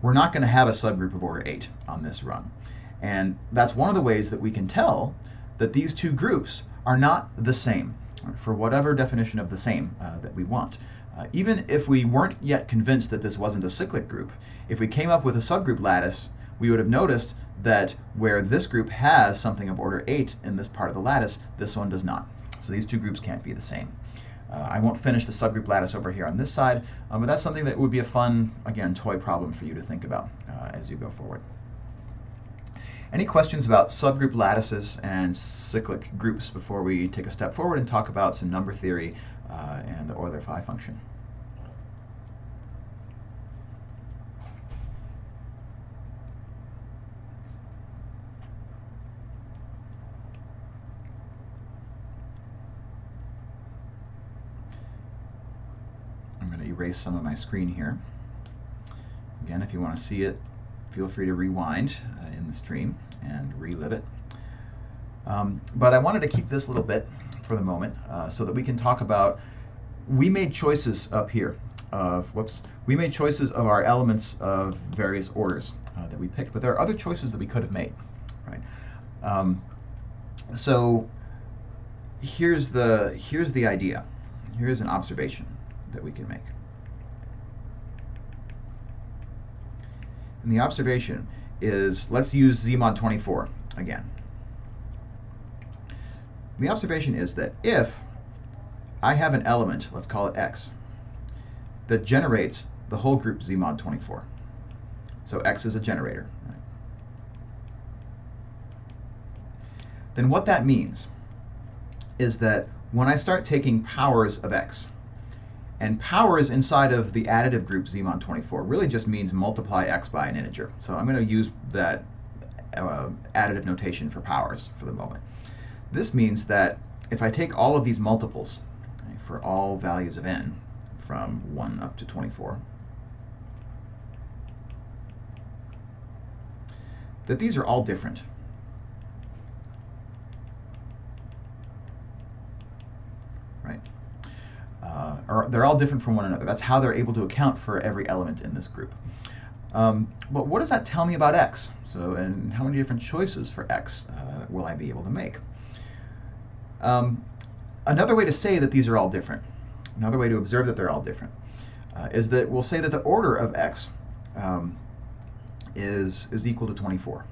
we're not going to have a subgroup of order 8 on this run. And that's one of the ways that we can tell that these 2 groups are not the same, for whatever definition of the same that we want. Even if we weren't yet convinced that this wasn't a cyclic group, if we came up with a subgroup lattice, we would have noticed that where this group has something of order 8 in this part of the lattice, this one does not. So these 2 groups can't be the same. I won't finish the subgroup lattice over here on this side, but that's something that would be a fun, again, toy problem for you to think about as you go forward. Any questions about subgroup lattices and cyclic groups before we take a step forward and talk about some number theory and the Euler phi function? I'm going to erase some of my screen here. Again, if you want to see it, feel free to rewind in the stream and relive it. But I wanted to keep this little bit for the moment so that we can talk about, we made choices up here of, we made choices of our elements of various orders that we picked, but there are other choices that we could have made, right? So here's the idea. Here's an observation that we can make. And the observation is, let's use Z mod 24 again. The observation is that if I have an element, let's call it X, that generates the whole group Z mod 24, so X is a generator, right? Then what that means is that when I start taking powers of X, And powers inside of the additive group Z mod 24 really just means multiply x by an integer. So I'm going to use that additive notation for powers for the moment. This means that if I take all of these multiples, okay, for all values of n from 1 up to 24, that these are all different. Right? Or they're all different from one another. That's how they're able to account for every element in this group. But what does that tell me about x? So, and how many different choices for x will I be able to make? Another way to say that these are all different, another way to observe that they're all different, is that we'll say that the order of x is equal to 24.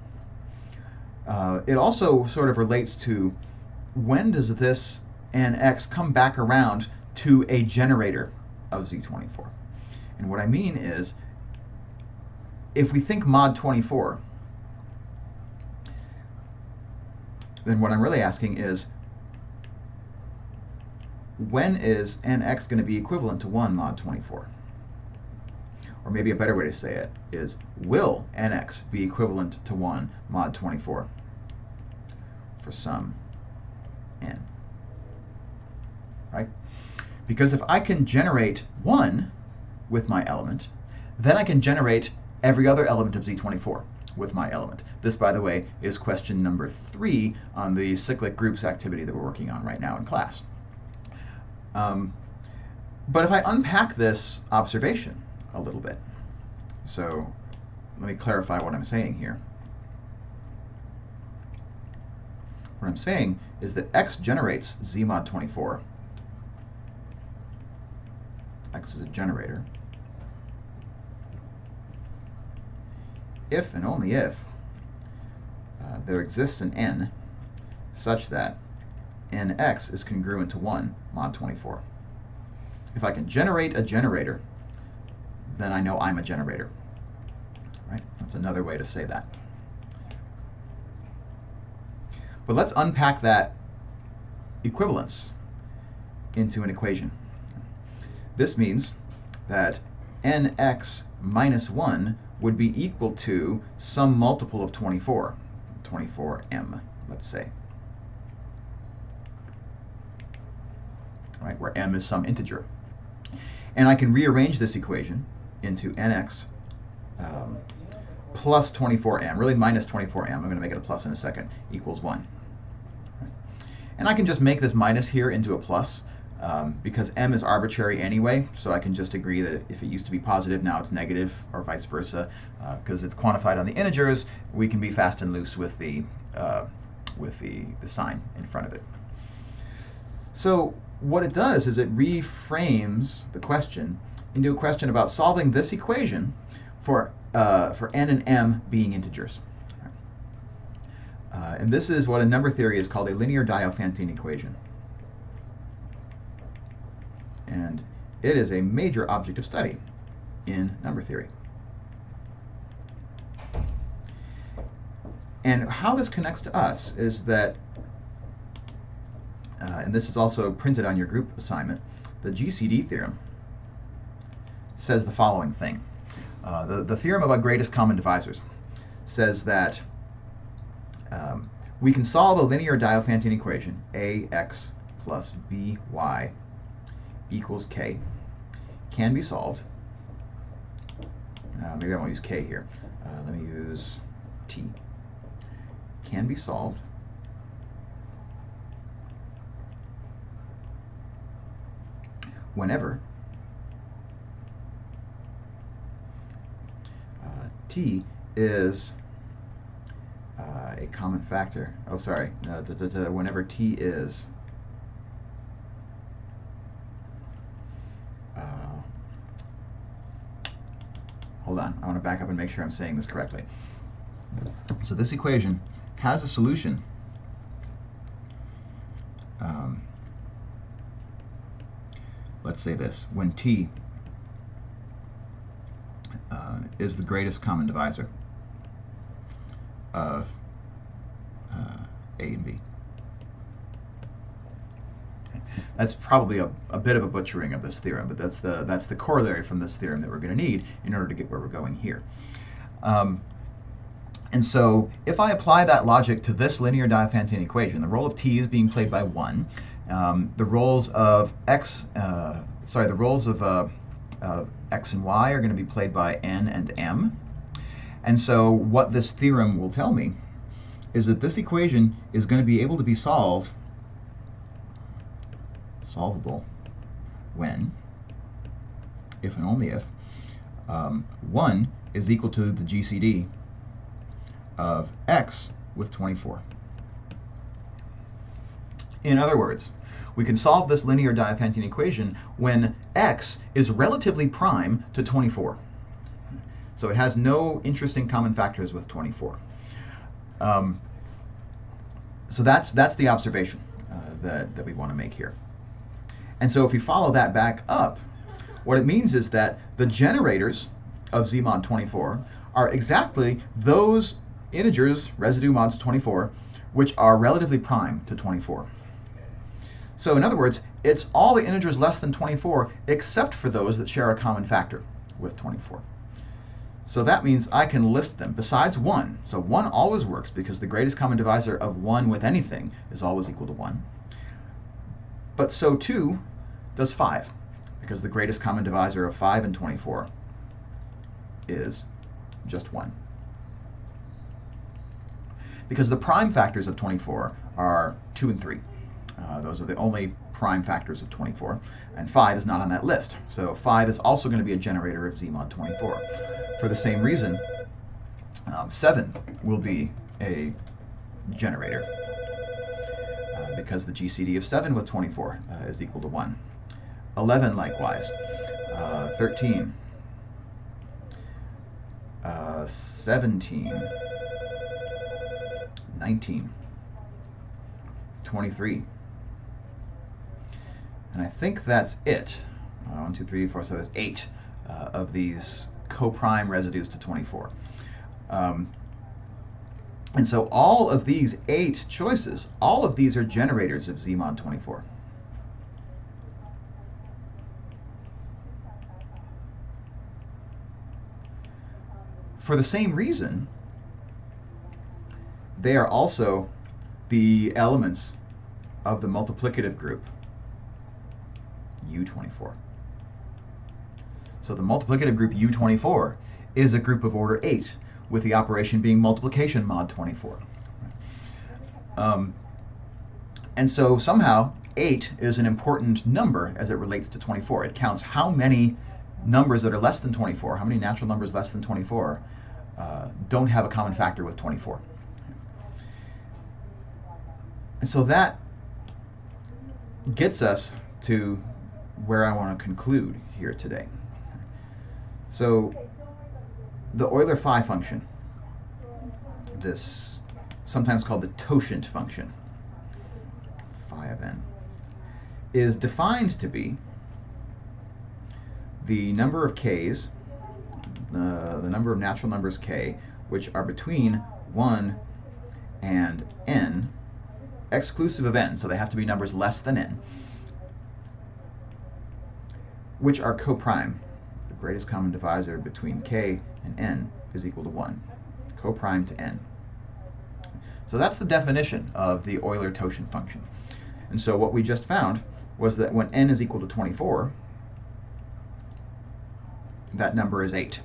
It also sort of relates to when does this nx come back around to a generator of Z24. And what I mean is, if we think mod 24, then what I'm really asking is, when is nx going to be equivalent to 1 mod 24? Or maybe a better way to say it is, will nx be equivalent to 1 mod 24 for some n? Right? Because if I can generate 1 with my element, then I can generate every other element of Z24 with my element. This, by the way, is question number 3 on the cyclic groups activity that we're working on right now in class. But if I unpack this observation a little bit, so let me clarify what I'm saying here. What I'm saying is that x generates Z mod 24. X is a generator. If and only if there exists an n such that nx is congruent to 1 mod 24. If I can generate a generator, then I know I'm a generator. Right? That's another way to say that. But let's unpack that equivalence into an equation. This means that nx minus 1 would be equal to some multiple of 24, 24m, let's say. Right, where m is some integer. And I can rearrange this equation into nx plus 24m, really minus 24m, I'm going to make it a plus in a second, equals 1. Right. And I can just make this minus here into a plus, because m is arbitrary anyway, so I can just agree that if it used to be positive, now it's negative, or vice versa. Because it's quantified on the integers, we can be fast and loose with the sign in front of it. So what it does is it reframes the question into a question about solving this equation for n and m being integers. And this is what in number theory is called a linear Diophantine equation. And it is a major object of study in number theory. And how this connects to us is that, and this is also printed on your group assignment, the GCD theorem says the following thing. The theorem about greatest common divisors says that we can solve a linear Diophantine equation, ax plus by equals k, can be solved. Maybe I won't use k here. Let me use t. Can be solved whenever t is a common factor. Oh, sorry. Whenever t is hold on. I want to back up and make sure I'm saying this correctly. So this equation has a solution let's say this, when t is the greatest common divisor of a and b. That's probably a bit of a butchering of this theorem, but that's the corollary from this theorem that we're going to need in order to get where we're going here. And so if I apply that logic to this linear Diophantine equation, the role of t is being played by 1. The roles of x, the roles of x and y are going to be played by n and m. And so what this theorem will tell me is that this equation is going to be able to be solvable when, if and only if, 1 is equal to the GCD of x with 24. In other words, we can solve this linear Diophantine equation when x is relatively prime to 24. So it has no interesting common factors with 24. So that's the observation that we want to make here. And so if we follow that back up, what it means is that the generators of Z mod 24 are exactly those integers, residue mods 24, which are relatively prime to 24. So in other words, it's all the integers less than 24 except for those that share a common factor with 24. So that means I can list them besides 1. So 1 always works because the greatest common divisor of 1 with anything is always equal to 1. But so too does 5, because the greatest common divisor of 5 and 24 is just 1. Because the prime factors of 24 are 2 and 3. Those are the only prime factors of 24, and 5 is not on that list. So 5 is also going to be a generator of Z mod 24. For the same reason, 7 will be a generator because the GCD of 7 with 24 is equal to 1. 11 likewise, 13, 17, 19, 23. And I think that's it. 1, 2, 3, 4, so there's 8 of these coprime residues to 24. And so all of these 8 choices, all of these are generators of Z mod 24. For the same reason, they are also the elements of the multiplicative group U24. So the multiplicative group U24 is a group of order 8, with the operation being multiplication mod 24. And so somehow 8 is an important number as it relates to 24. It counts how many numbers that are less than 24, how many natural numbers less than 24 don't have a common factor with 24. And so that gets us to where I want to conclude here today. So the Euler phi function, this sometimes called the totient function, phi of n, is defined to be the number of k's, the number of natural numbers k, which are between 1 and n, exclusive of n, so they have to be numbers less than n, which are coprime. The greatest common divisor between k and n is equal to 1, coprime to n. So that's the definition of the Euler totient function. And so what we just found was that when n is equal to 24, that number is 8.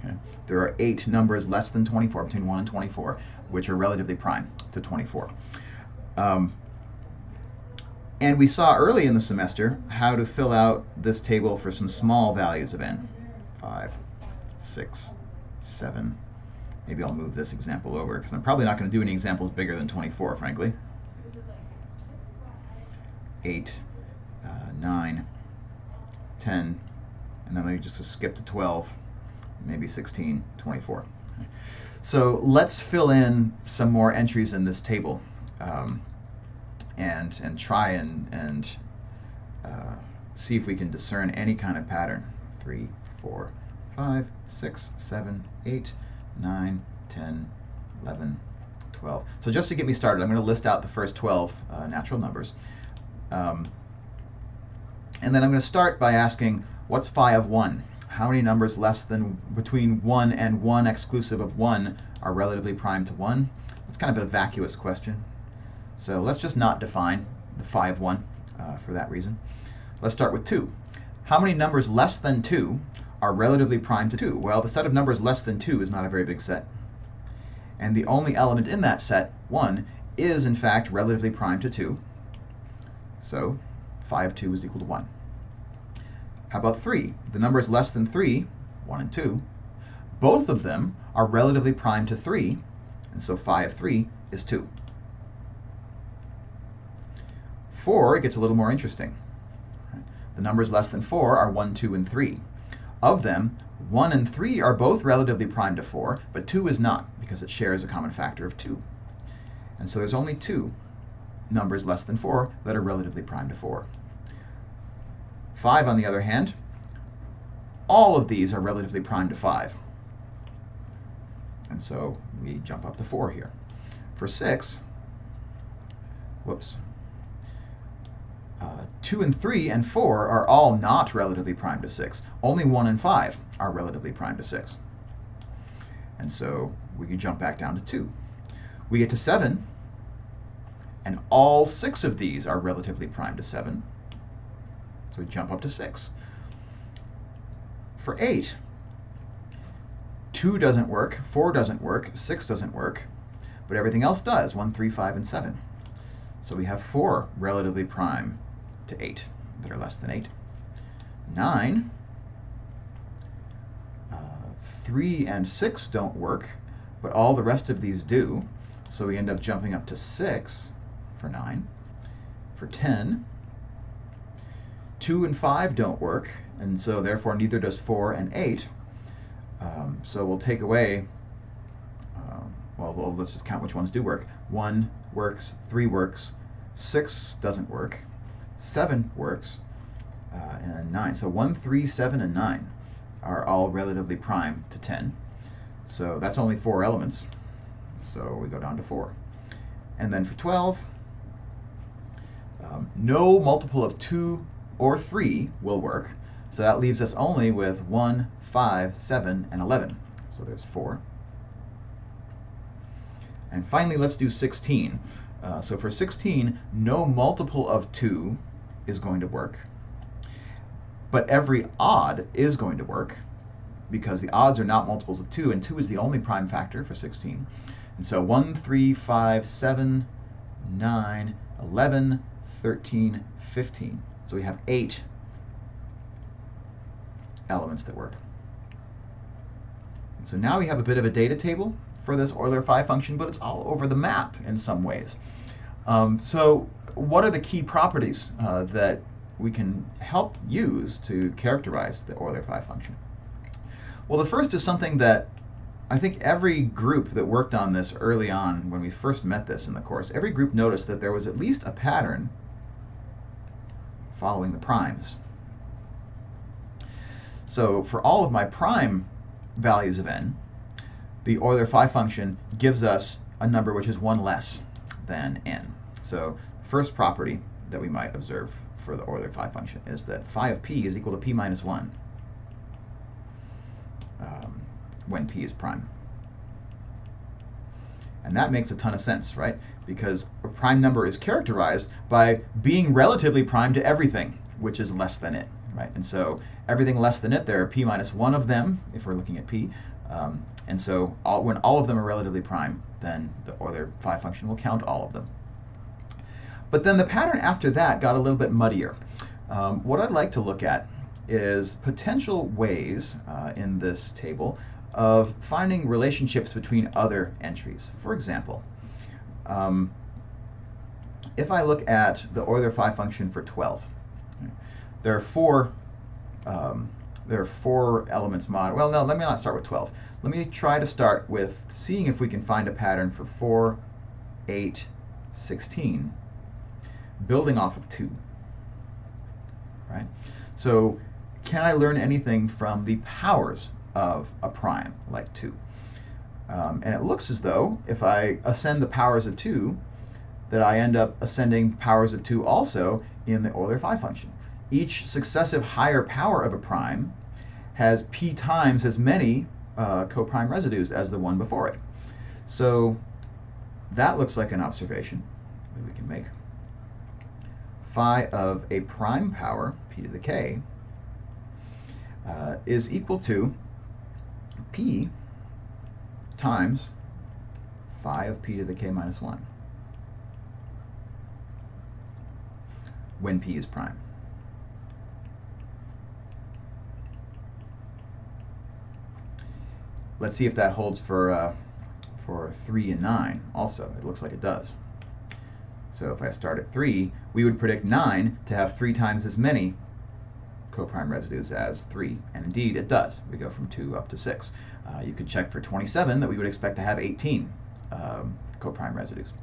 Okay? There are 8 numbers less than 24, between 1 and 24, which are relatively prime to 24. And we saw early in the semester how to fill out this table for some small values of n. 5, 6, 7. Maybe I'll move this example over because I'm probably not going to do any examples bigger than 24, frankly. 8, 9, 10, and then maybe just skip to 12, maybe 16, 24. So let's fill in some more entries in this table. And try and see if we can discern any kind of pattern. 3, 4, 5, 6, 7, 8, 9, 10, 11, 12. So just to get me started, I'm going to list out the first 12 natural numbers. And then I'm going to start by asking, what's phi of 1? How many numbers less than between 1 and 1 exclusive of 1 are relatively prime to 1? That's kind of a vacuous question. So let's just not define the phi of 1 for that reason. Let's start with 2. How many numbers less than 2 are relatively prime to 2? Well, the set of numbers less than 2 is not a very big set. And the only element in that set, 1, is in fact relatively prime to 2. So phi of 2 is equal to 1. How about 3? The numbers less than 3, 1 and 2, both of them are relatively prime to 3, and so phi of 3 is 2. 4, it gets a little more interesting. The numbers less than 4 are 1, 2, and 3. Of them, 1 and 3 are both relatively prime to 4, but 2 is not, because it shares a common factor of 2. And so there's only 2 numbers less than 4 that are relatively prime to 4. 5, on the other hand, all of these are relatively prime to 5. And so we jump up to 4 here. For 6, 2 and 3 and 4 are all not relatively prime to 6. Only 1 and 5 are relatively prime to 6. And so we can jump back down to 2. We get to 7, and all 6 of these are relatively prime to 7. So we jump up to 6. For 8, 2 doesn't work, 4 doesn't work, 6 doesn't work, but everything else does, 1, 3, 5, and 7. So we have 4 relatively prime to 8 that are less than 8. 9, 3 and 6 don't work, but all the rest of these do. So we end up jumping up to 6 for 9. For 10, 2 and 5 don't work, and so therefore neither does 4 and 8. So we'll take away, well, let's just count which ones do work. 1 works, 3 works, 6 doesn't work, 7 works, and 9. So 1, 3, 7, and 9 are all relatively prime to 10. So that's only 4 elements. So we go down to 4. And then for 12, no multiple of 2 or 3 will work. So that leaves us only with 1, 5, 7, and 11. So there's 4. And finally, let's do 16. So for 16, no multiple of 2 is going to work. But every odd is going to work, because the odds are not multiples of 2, and 2 is the only prime factor for 16. And so 1, 3, 5, 7, 9, 11, 13, 15. So we have 8 elements that work. And so now we have a bit of a data table for this Euler phi function, but it's all over the map in some ways. So what are the key properties that we can help use to characterize the Euler phi function? Well, the first is something that I think every group that worked on this early on when we first met this in the course, every group noticed that there was at least a pattern following the primes. So for all of my prime values of n, the Euler phi function gives us a number which is 1 less than n. So first property that we might observe for the Euler phi function is that phi of p is equal to p minus 1 when p is prime. And that makes a ton of sense, right? Because a prime number is characterized by being relatively prime to everything which is less than it, right? And so everything less than it, there are p minus 1 of them, if we're looking at p. And so when all of them are relatively prime, then the Euler phi function will count all of them. But then the pattern after that got a little bit muddier. What I'd like to look at is potential ways in this table of finding relationships between other entries. For example, if I look at the Euler phi function for 12, there are four elements mod. Well, no, let me not start with 12. Let me try to start with seeing if we can find a pattern for 4, 8, 16, building off of 2. Right? So can I learn anything from the powers of a prime like 2? And it looks as though if I ascend the powers of 2, that I end up ascending powers of 2 also in the Euler phi function. each successive higher power of a prime has p times as many coprime residues as the one before it. So that looks like an observation that we can make. Phi of a prime power, p to the k, is equal to p times phi of p to the k minus 1 when p is prime. Let's see if that holds for 3 and 9 also. It looks like it does. So if I start at 3, we would predict 9 to have 3 times as many coprime residues as 3. And indeed, it does. We go from 2 up to 6. You could check for 27 that we would expect to have 18 coprime residues.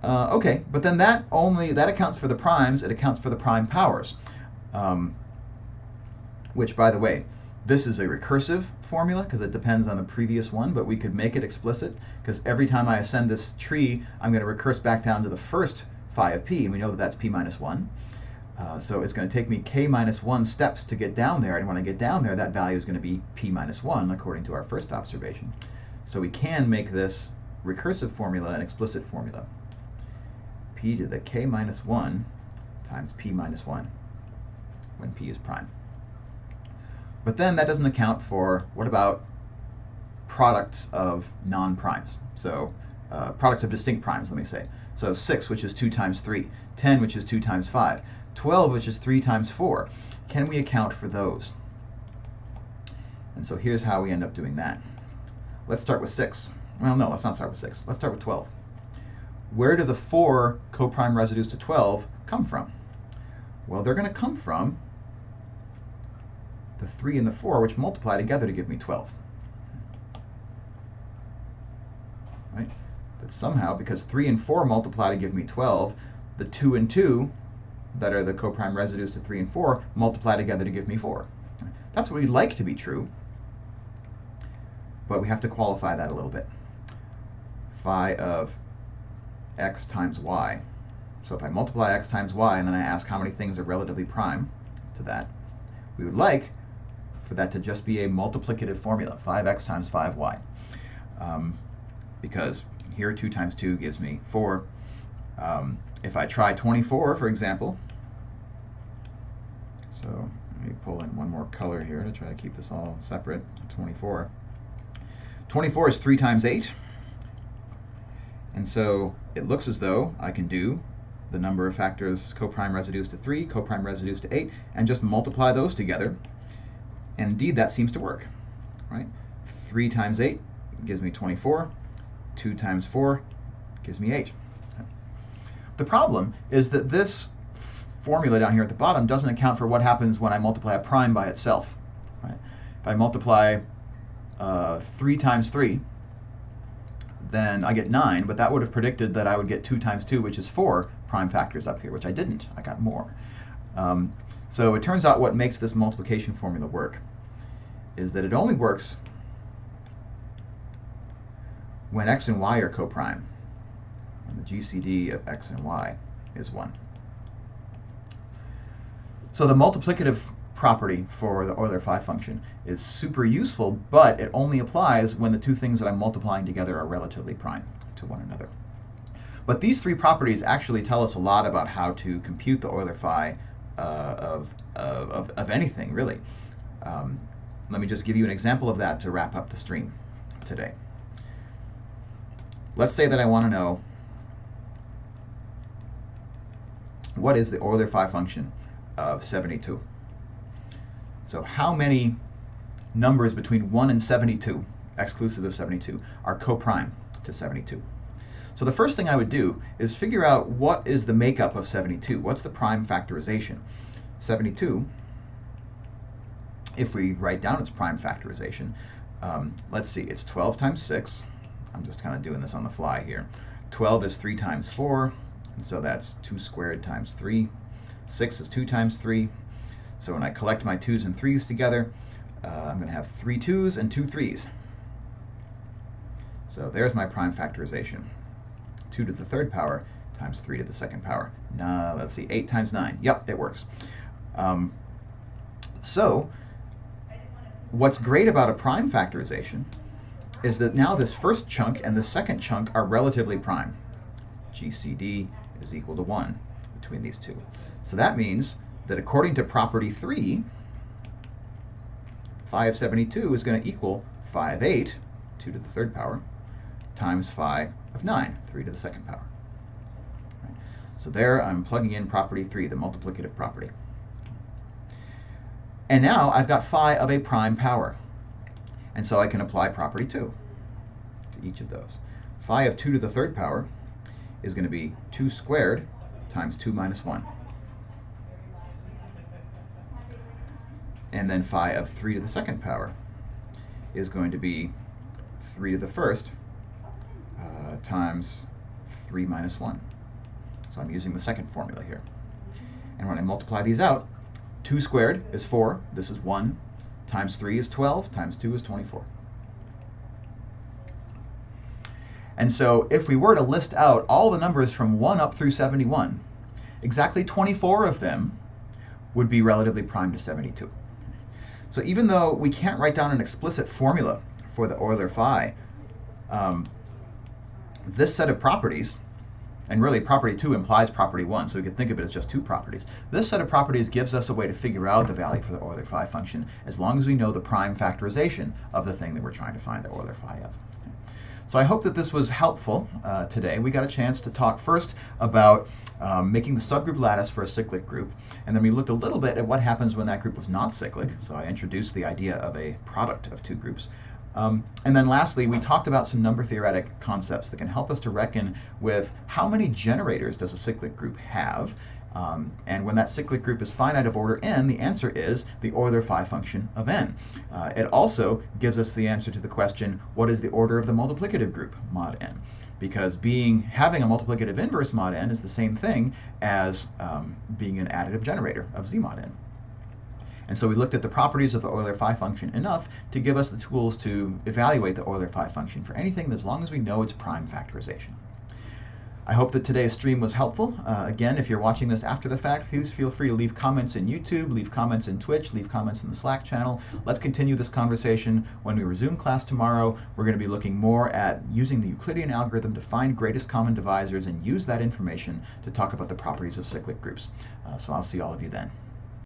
Okay, but then that accounts for the primes. It accounts for the prime powers, which, by the way, this is a recursive formula because it depends on the previous one, but we could make it explicit because every time I ascend this tree, I'm going to recurse back down to the first phi of p, and we know that that's p minus 1. So it's going to take me k minus 1 steps to get down there, and when I get down there, that value is going to be p minus 1 according to our first observation. So we can make this recursive formula an explicit formula. P to the k minus 1 times p minus 1 when p is prime. But then that doesn't account for, what about products of non-primes? So products of distinct primes, let me say. So 6, which is 2 times 3, 10, which is 2 times 5, 12, which is 3 times 4. Can we account for those? And so here's how we end up doing that. Let's start with 6. Well, no, let's not start with 6. Let's start with 12. Where do the 4 coprime residues to 12 come from? Well, they're going to come from the 3 and the 4, which multiply together to give me 12. Right? But somehow, because 3 and 4 multiply to give me 12, the 2 and 2, that are the coprime residues to 3 and 4, multiply together to give me 4. That's what we'd like to be true, but we have to qualify that a little bit. Phi of x times y. So if I multiply x times y and then I ask how many things are relatively prime to that, we would like for that to just be a multiplicative formula, 5x times 5y. Because here 2 times 2 gives me 4. If I try 24, for example, so let me pull in one more color here to try to keep this all separate. 24. 24 is 3 times 8. And so it looks as though I can do the number of factors coprime residues to 3, coprime residues to 8, and just multiply those together. And indeed, that seems to work. Right? 3 times 8 gives me 24. 2 times 4 gives me 8. The problem is that this formula down here at the bottom doesn't account for what happens when I multiply a prime by itself. Right? If I multiply 3 times 3, then I get 9, but that would have predicted that I would get 2 times 2, which is 4 prime factors up here, which I didn't. I got more. So it turns out what makes this multiplication formula work is that it only works when x and y are coprime, and the GCD of x and y is 1. So the multiplicative property for the Euler phi function is super useful, but it only applies when the two things that I'm multiplying together are relatively prime to one another. But these three properties actually tell us a lot about how to compute the Euler phi of anything, really. Let me just give you an example of that to wrap up the stream today. Let's say that I want to know what is the Euler phi function of 72. So how many numbers between 1 and 72, exclusive of 72, are coprime to 72? So the first thing I would do is figure out what is the makeup of 72. What's the prime factorization? 72, if we write down its prime factorization, let's see, it's 12 times 6. I'm just kind of doing this on the fly here. 12 is 3 times 4, and so that's 2 squared times 3. 6 is 2 times 3. So when I collect my 2's and 3's together, I'm going to have 3 2's and 2 3's. So there's my prime factorization. 2 to the third power times 3 to the second power. Let's see, 8 times 9. Yep, it works. So what's great about a prime factorization is that now this first chunk and the second chunk are relatively prime. GCD is equal to 1 between these two. So that means that according to property 3, phi of 72 is going to equal phi of 8, 2 to the third power, times phi of 9, 3 to the second power. Right. So there I'm plugging in property 3, the multiplicative property. And now I've got phi of a prime power. And so I can apply property 2 to each of those. Phi of 2 to the third power is going to be 2 squared times 2 minus 1. And then phi of 3 to the second power is going to be 3 to the first times 3 minus 1. So I'm using the second formula here. And when I multiply these out, 2 squared is 4. This is 1. Times 3 is 12. Times 2 is 24. And so if we were to list out all the numbers from 1 up through 71, exactly 24 of them would be relatively prime to 72. So even though we can't write down an explicit formula for the Euler phi, this set of properties, and really property 2 implies property 1, so we could think of it as just 2 properties. This set of properties gives us a way to figure out the value for the Euler phi function as long as we know the prime factorization of the thing that we're trying to find the Euler phi of. So I hope that this was helpful today. We got a chance to talk first about making the subgroup lattice for a cyclic group, and then we looked a little bit at what happens when that group was not cyclic. So I introduced the idea of a product of 2 groups. And then lastly, we talked about some number theoretic concepts that can help us to reckon with how many generators does a cyclic group have. And when that cyclic group is finite of order n, the answer is the Euler phi function of n. It also gives us the answer to the question, what is the order of the multiplicative group, mod n? Because having a multiplicative inverse mod n is the same thing as being an additive generator of z mod n. And so we looked at the properties of the Euler phi function enough to give us the tools to evaluate the Euler phi function for anything as long as we know its prime factorization. I hope that today's stream was helpful. Again, if you're watching this after the fact, please feel free to leave comments in YouTube, leave comments in Twitch, leave comments in the Slack channel. Let's continue this conversation when we resume class tomorrow. We're going to be looking more at using the Euclidean algorithm to find greatest common divisors and use that information to talk about the properties of cyclic groups. So I'll see all of you then.